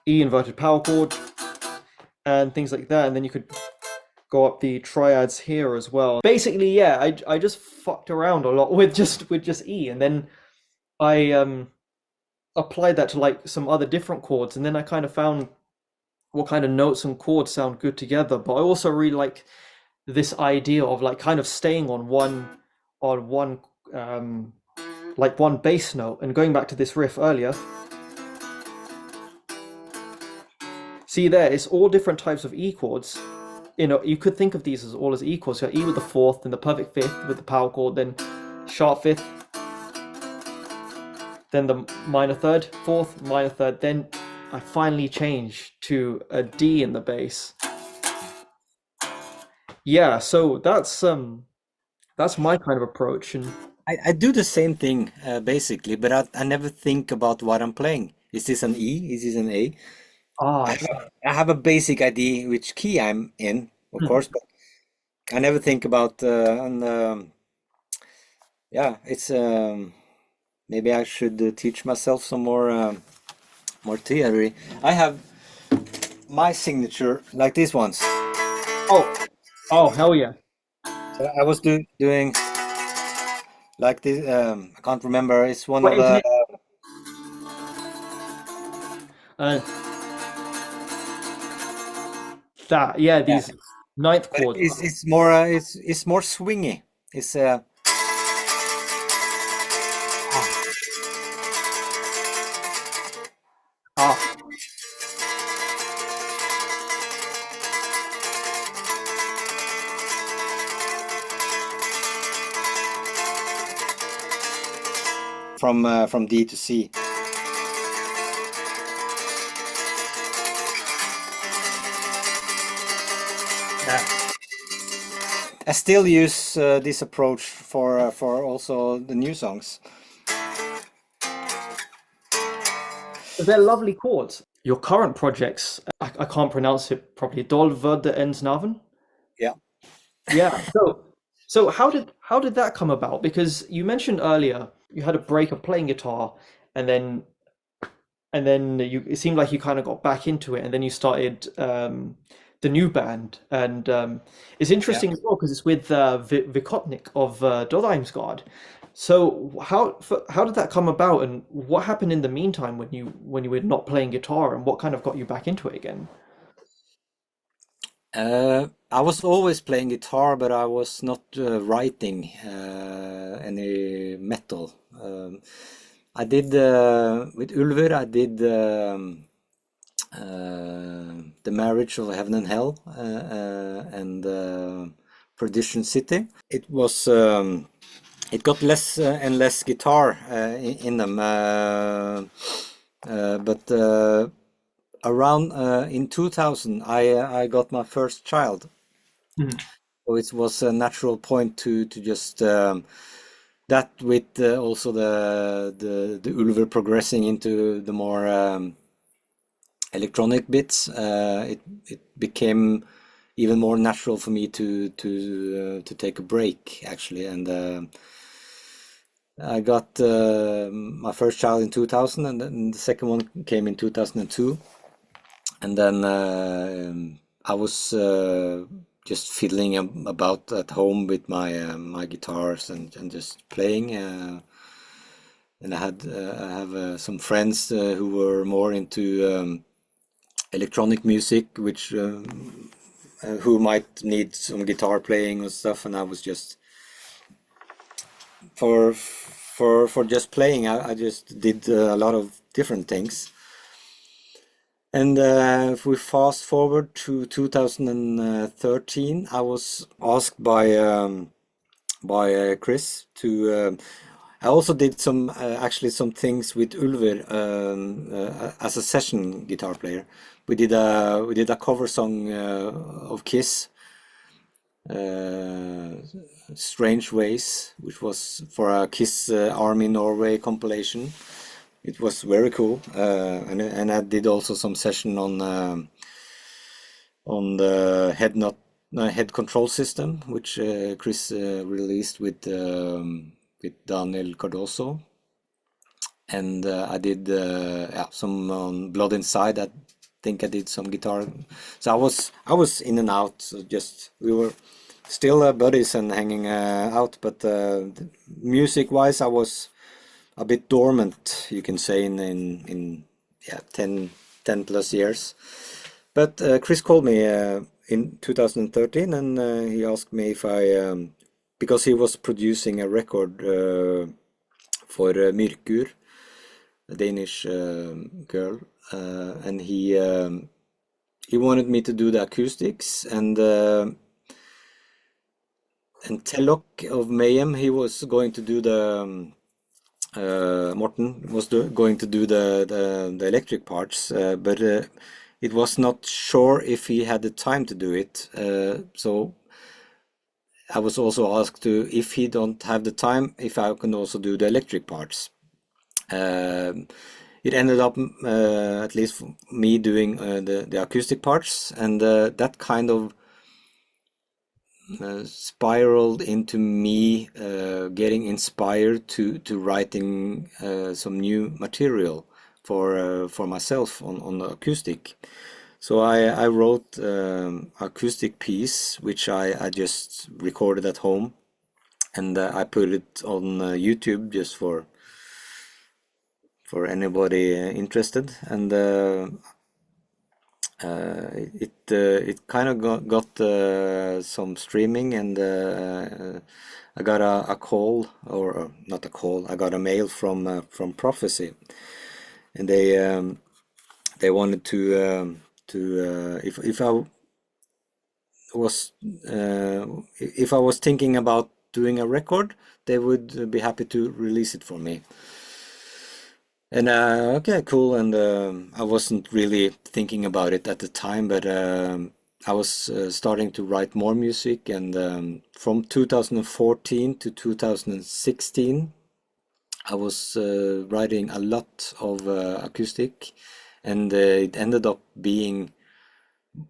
E inverted power chord and things like that. And then you could go up the triads here as well. Basically, yeah, I just fucked around a lot with just E, and then I applied that to like some other different chords, and then I kind of found what kind of notes and chords sound good together. But I also really like this idea of like kind of staying on one um like one bass note, and going back to this riff earlier. See there, it's all different types of E chords. You could think of these as all as E chords. So E with the fourth, then the perfect fifth with the power chord, then sharp fifth, then the minor third, fourth, minor third. Then I finally changed to a D in the bass. Yeah, so that's my kind of approach. And I do the same thing basically, but I never think about what I'm playing. Is this an E? Is this an A? ah, I have a basic idea which key I'm in, of hmm. course, but I never think about and yeah, it's maybe I should teach myself some more theory. I have my signature like these ones. Oh, oh, hell yeah. So I was doing like this. I can't remember. It's one Wait, of isn't the it? Uh, that, yeah, yeah, these ninth but chords. it's more swingy. It's Ah, ah, from D to C. yeah. I still use this approach for also the new songs. They're lovely chords. Your current projects, I can't pronounce it properly. Dold, Vorde, Navn. Yeah. Yeah. So how did that come about? Because you mentioned earlier you had a break of playing guitar, and then it seemed like you kind of got back into it, and then you started the new band, and it's Yeah. interesting as well because it's with Vikotnik of Dodheimsgard. So how did that come about, and what happened in the meantime when you were not playing guitar, and what kind of got you back into it again? I was always playing guitar, but I was not writing any metal. I did with Ulver. I did the Marriage of Heaven and Hell and Perdition City. It got less and less guitar in them, but around in 2000, I got my first child, Mm. so it was a natural point to just that with also the Ulver progressing into the more electronic bits, it became even more natural for me to take a break actually, and I got my first child in 2000, and then the second one came in 2002, and then I was just fiddling about at home with my guitars and just playing. And I have some friends who were more into electronic music, which who might need some guitar playing and stuff, and I was just for just playing. I just did a lot of different things. And if we fast forward to 2013, I was asked by Chris to. I also did some actually some things with Ulver as a session guitar player. We did a cover song of Kiss, uh, Strange Ways, which was for a Kiss Army Norway compilation. It was very cool, and I did also some session on the head control system, which Chris released with Daniel Cardoso, and I did yeah, some on Blood Inside. I think I did some guitar, so I was in and out. So just we were still buddies and hanging out, but music wise, I was a bit dormant, you can say, in yeah 10 plus years. But Chris called me in 2013, and he asked me if because he was producing a record for Myrkur, a Danish girl, and he wanted me to do the acoustics, and Telok of Mayhem, he was going to do the Morten was going to do the electric parts, but it was not sure if he had the time to do it. So I was also asked to, if he don't have the time, if I can also do the electric parts. Um it ended up, at least for me, doing the acoustic parts, and that kind of spiraled into me getting inspired to writing some new material for myself on the acoustic. So I wrote acoustic piece which I just recorded at home, and I put it on YouTube just for anybody interested, and it kind of got some streaming, and I got a call, or not a call, I got a mail from Prophecy, and they wanted to was if I was thinking about doing a record, they would be happy to release it for me. And okay, cool. And I wasn't really thinking about it at the time, but I was starting to write more music. And from 2014 to 2016, I was writing a lot of acoustic, and it ended up being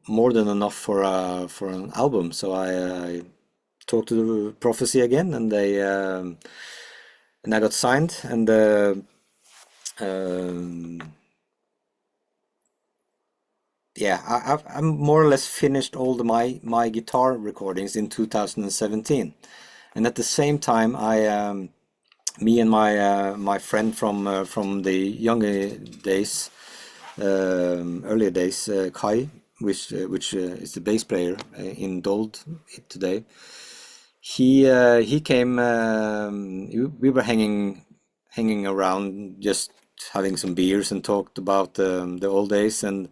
more than enough for an album. So I talked to the Prophecy again, and I got signed, and um, yeah, I'm more or less finished all my guitar recordings in 2017, and at the same time, me and my friend from the younger days, earlier days, Kai, which is the bass player in Dold today. He came. We were hanging around, just having some beers and talked about the old days, and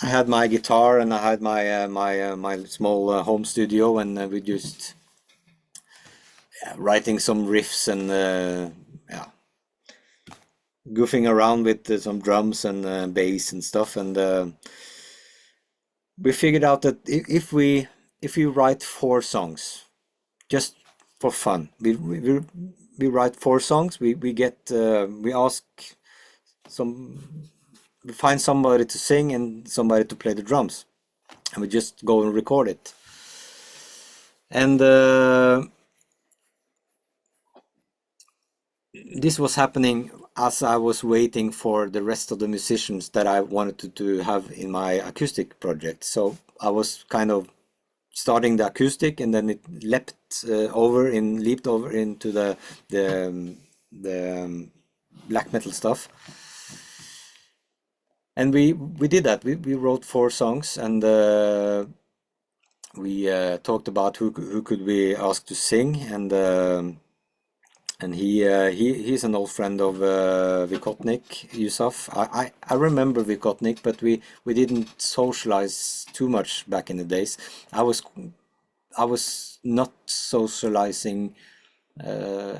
I had my guitar and I had my small home studio, and we just writing some riffs and yeah, goofing around with some drums and bass and stuff. And we figured out that if we write 4 songs just for fun, we write 4 songs. We ask some we find somebody to sing and somebody to play the drums, and we just go and record it. And this was happening as I was waiting for the rest of the musicians that I wanted to have in my acoustic project. So I was kind of starting the acoustic, and then it leaped over into the black metal stuff. And we did that. We wrote 4 songs, and we talked about who could we ask to sing, and he's an old friend of Vikotnik, Yusuf. I remember Vikotnik, but we didn't socialize too much back in the days. I was not socializing uh,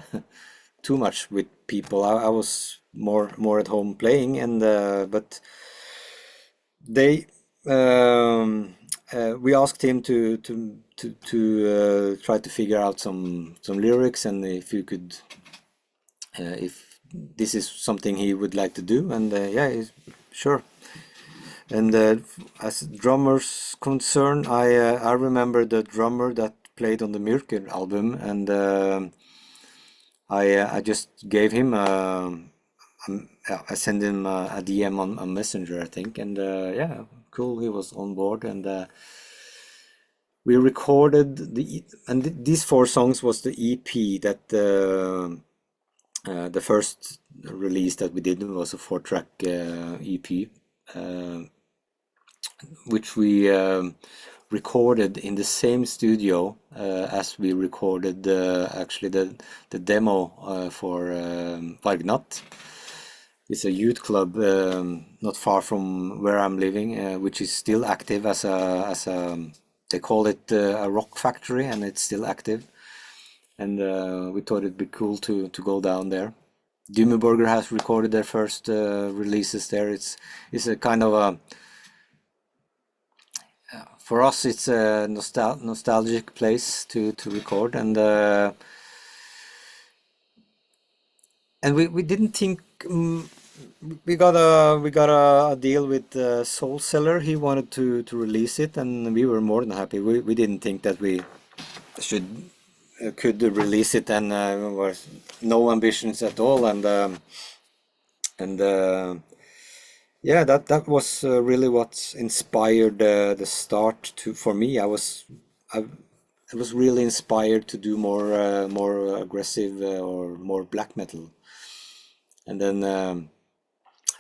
too much with people. I was more at home playing, and but they we asked him to try to figure out some lyrics, and if you could if this is something he would like to do. And yeah, sure. And as drummers concern, I remember the drummer that played on the Myrkur album, and I just gave him yeah, I sent him a DM on Messenger, I think, and yeah, cool, he was on board. And we recorded these 4 songs was the EP that the first release that we did was a 4-track EP, which we recorded in the same studio as we recorded actually the demo for Vargnat. It's a youth club not far from where I'm living, which is still active as a they call it a rock factory, and it's still active. And we thought it'd be cool to go down there. Dimmerborger has recorded their first releases there. It's a kind of a for us it's a nostalgic place to record, and we didn't think we got a deal with Soul Seller. He wanted to release it, and we were more than happy. We didn't think that we should could release it, and was no ambitions at all. And yeah, that was really what inspired the start to for me. I was really inspired to do more aggressive or more black metal, and then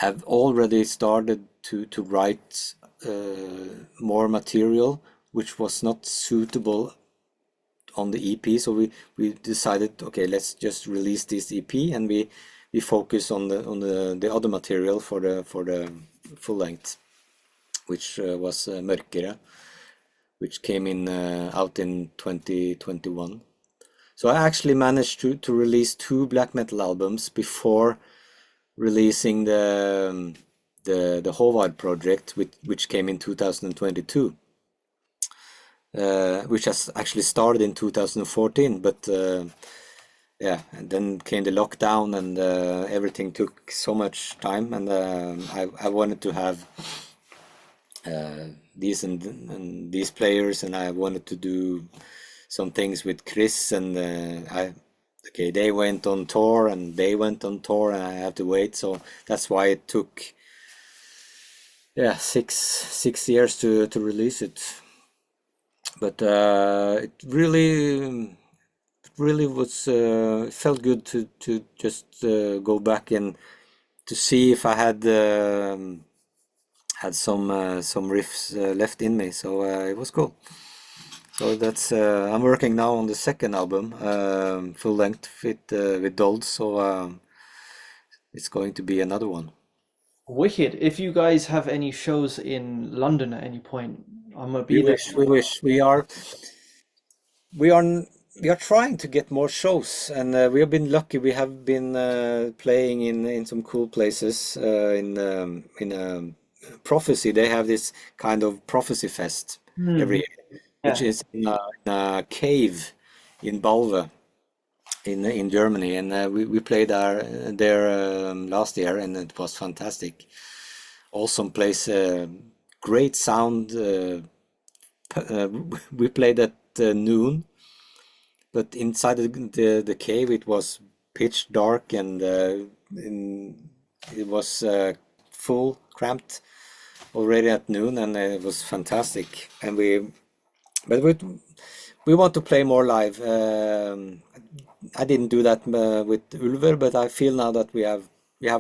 I've already started to write more material which was not suitable on the EP. So we decided, okay, let's just release this EP, and we focus on the other material for the full length, which was Mørkere, which came in out in 2021. So I actually managed to release 2 black metal albums before releasing the Håvard project, which came in 2022, which has actually started in 2014, but yeah, and then came the lockdown, and everything took so much time, and I wanted to have these players, and I wanted to do some things with Chris, and okay, they went on tour, and and I have to wait. So that's why it took, yeah, six years to release it. But it really was felt good to just go back and to see if I had some riffs left in me. So it was cool. So that's I'm working now on the second album, full length with Dold. So it's going to be another one. Wicked. If you guys have any shows in London at any point, I'm gonna We be there. wish, we wish. We are we are trying to get more shows, and we have been lucky. We have been playing in some cool places. In Prophecy, they have this kind of Prophecy Fest every Hmm. year, which Yeah. is in a cave in Balve in Germany, and we played there last year, and it was fantastic. Awesome place, great sound. We played at noon, but inside the cave it was pitch dark, and it was full cramped already at noon, and it was fantastic. And but we want to play more live. I didn't do that with Ulver, but I feel now that we have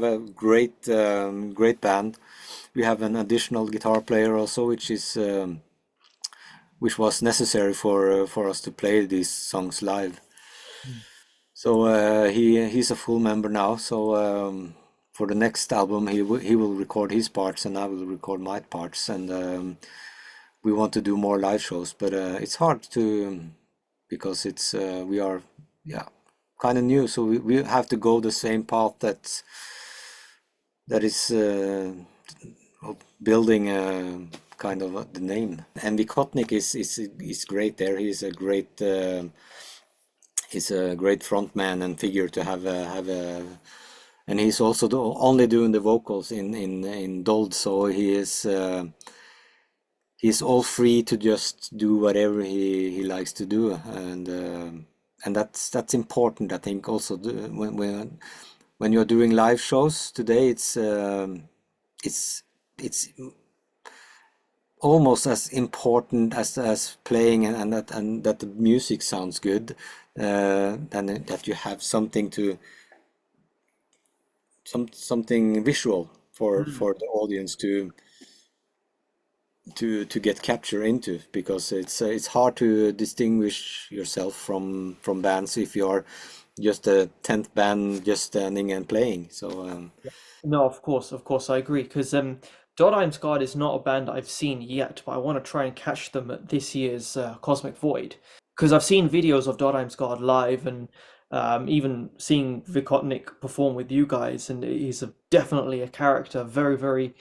a great band. We have an additional guitar player also, which was necessary for us to play these songs live. So he's a full member now. So for the next album, he will record his parts, and I will record my parts, and we want to do more live shows. But it's hard to because it's we are yeah kind of new, so we have to go the same path that is of building kind of the name. And Vikotnik is great there. He's a great front man and figure to have a and he's also only doing the vocals in Dold, so he's all free to just do whatever he likes to do, and that's important, I think. Also, when you're doing live shows today, it's it's almost as important as playing, and that the music sounds good, than that you have something visual Hmm. for the audience to get capture into, because it's hard to distinguish yourself from bands if you're just a tenth band just standing and playing. So No, of course, I agree. Because Dodheimsgard is not a band I've seen yet, but I want to try and catch them at this year's Cosmic Void. Because I've seen videos of Dodheimsgard live, and even seeing Vikotnik perform with you guys, and definitely a character, very, very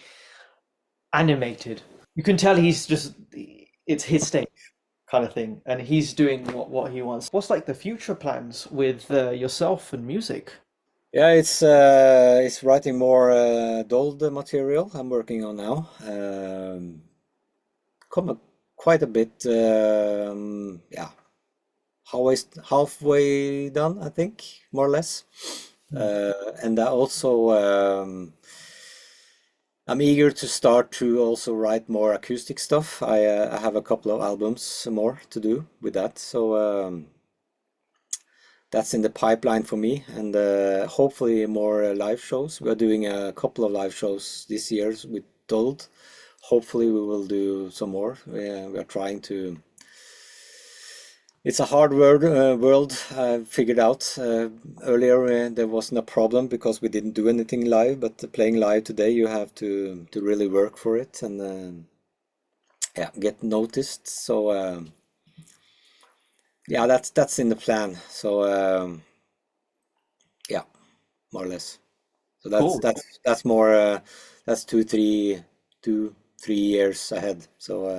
animated. You can tell he's just it's his stage kind of thing, and he's doing what he wants. What's like the future plans with yourself and music? yeah, it's writing more Dold material I'm working on now. Come quite a bit, yeah, halfway done, I think, more or less. Hmm. And I also I'm eager to start to also write more acoustic stuff. I have a couple of albums more to do with that, so that's in the pipeline for me, and hopefully more live shows. We are doing a couple of live shows this year with Dold. Hopefully, we will do some more. We are trying to. It's a hard world. I figured out earlier there wasn't a problem because we didn't do anything live, but playing live today, you have to really work for it, and yeah, get noticed. So yeah, that's in the plan. So yeah, more or less. So that's Cool. that's that's more that's 2, 3 years ahead. So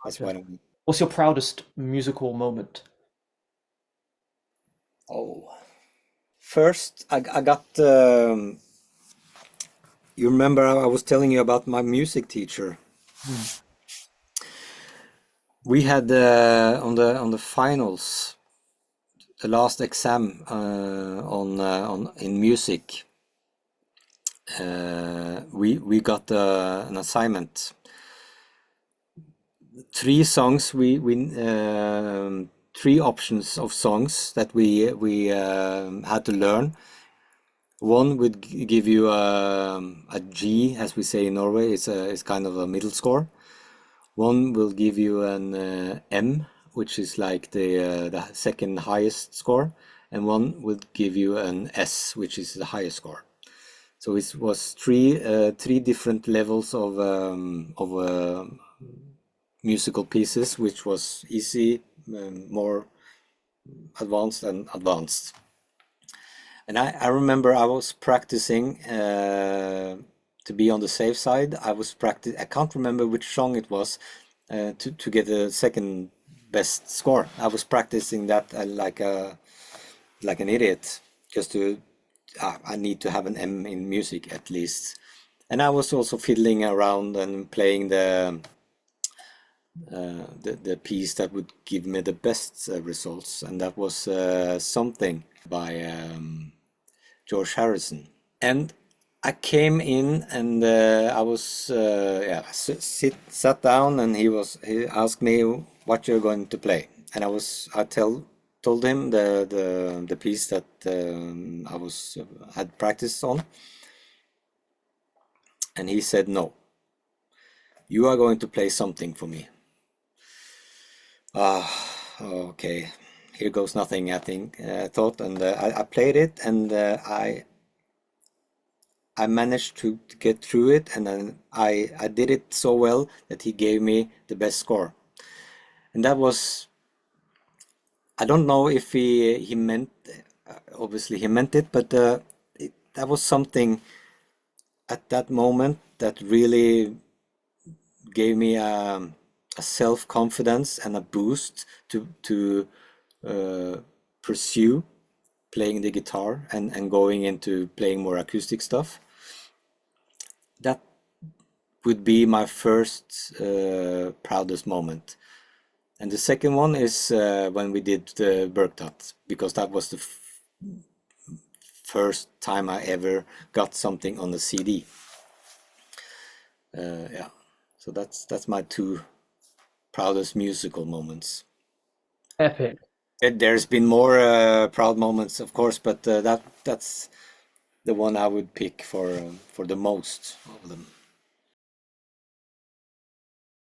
that's Gotcha. what I'm. What's your proudest musical moment? Oh, first I got you remember I was telling you about my music teacher. Hmm. We had on the finals, the last exam on in music. We got an assignment, three songs. Three options of songs that we had to learn. One would give you a G, as we say in Norway. It's kind of a middle score. One will give you an M, which is like the second highest score, and one will give you an S, which is the highest score. So it was three different levels of musical pieces, which was easy, more advanced, and advanced. And I remember I was practicing to be on the safe side. I can't remember which song it was to get a second best score. I was practicing that like an idiot, just to I need to have an M in music at least. And I was also fiddling around and playing the piece that would give me the best results, and that was something by George Harrison. And I came in and I was yeah sat down, and he asked me what you're going to play, and I told him the piece that I was had practiced on, and he said, no, you are going to play something for me. Ah, okay, here goes nothing, I think, I thought, and I played it, and I managed to get through it, and then I did it so well that he gave me the best score. And that was, I don't know if he meant, obviously he meant it, but that was something at that moment that really gave me a self-confidence and a boost to pursue playing the guitar and going into playing more acoustic stuff. That would be my first proudest moment. And the second one is when we did the Bergtat, because that was the first time I ever got something on the CD. Yeah, so that's my two proudest musical moments. Epic. There's been more proud moments, of course, but that's the one I would pick for the most of them.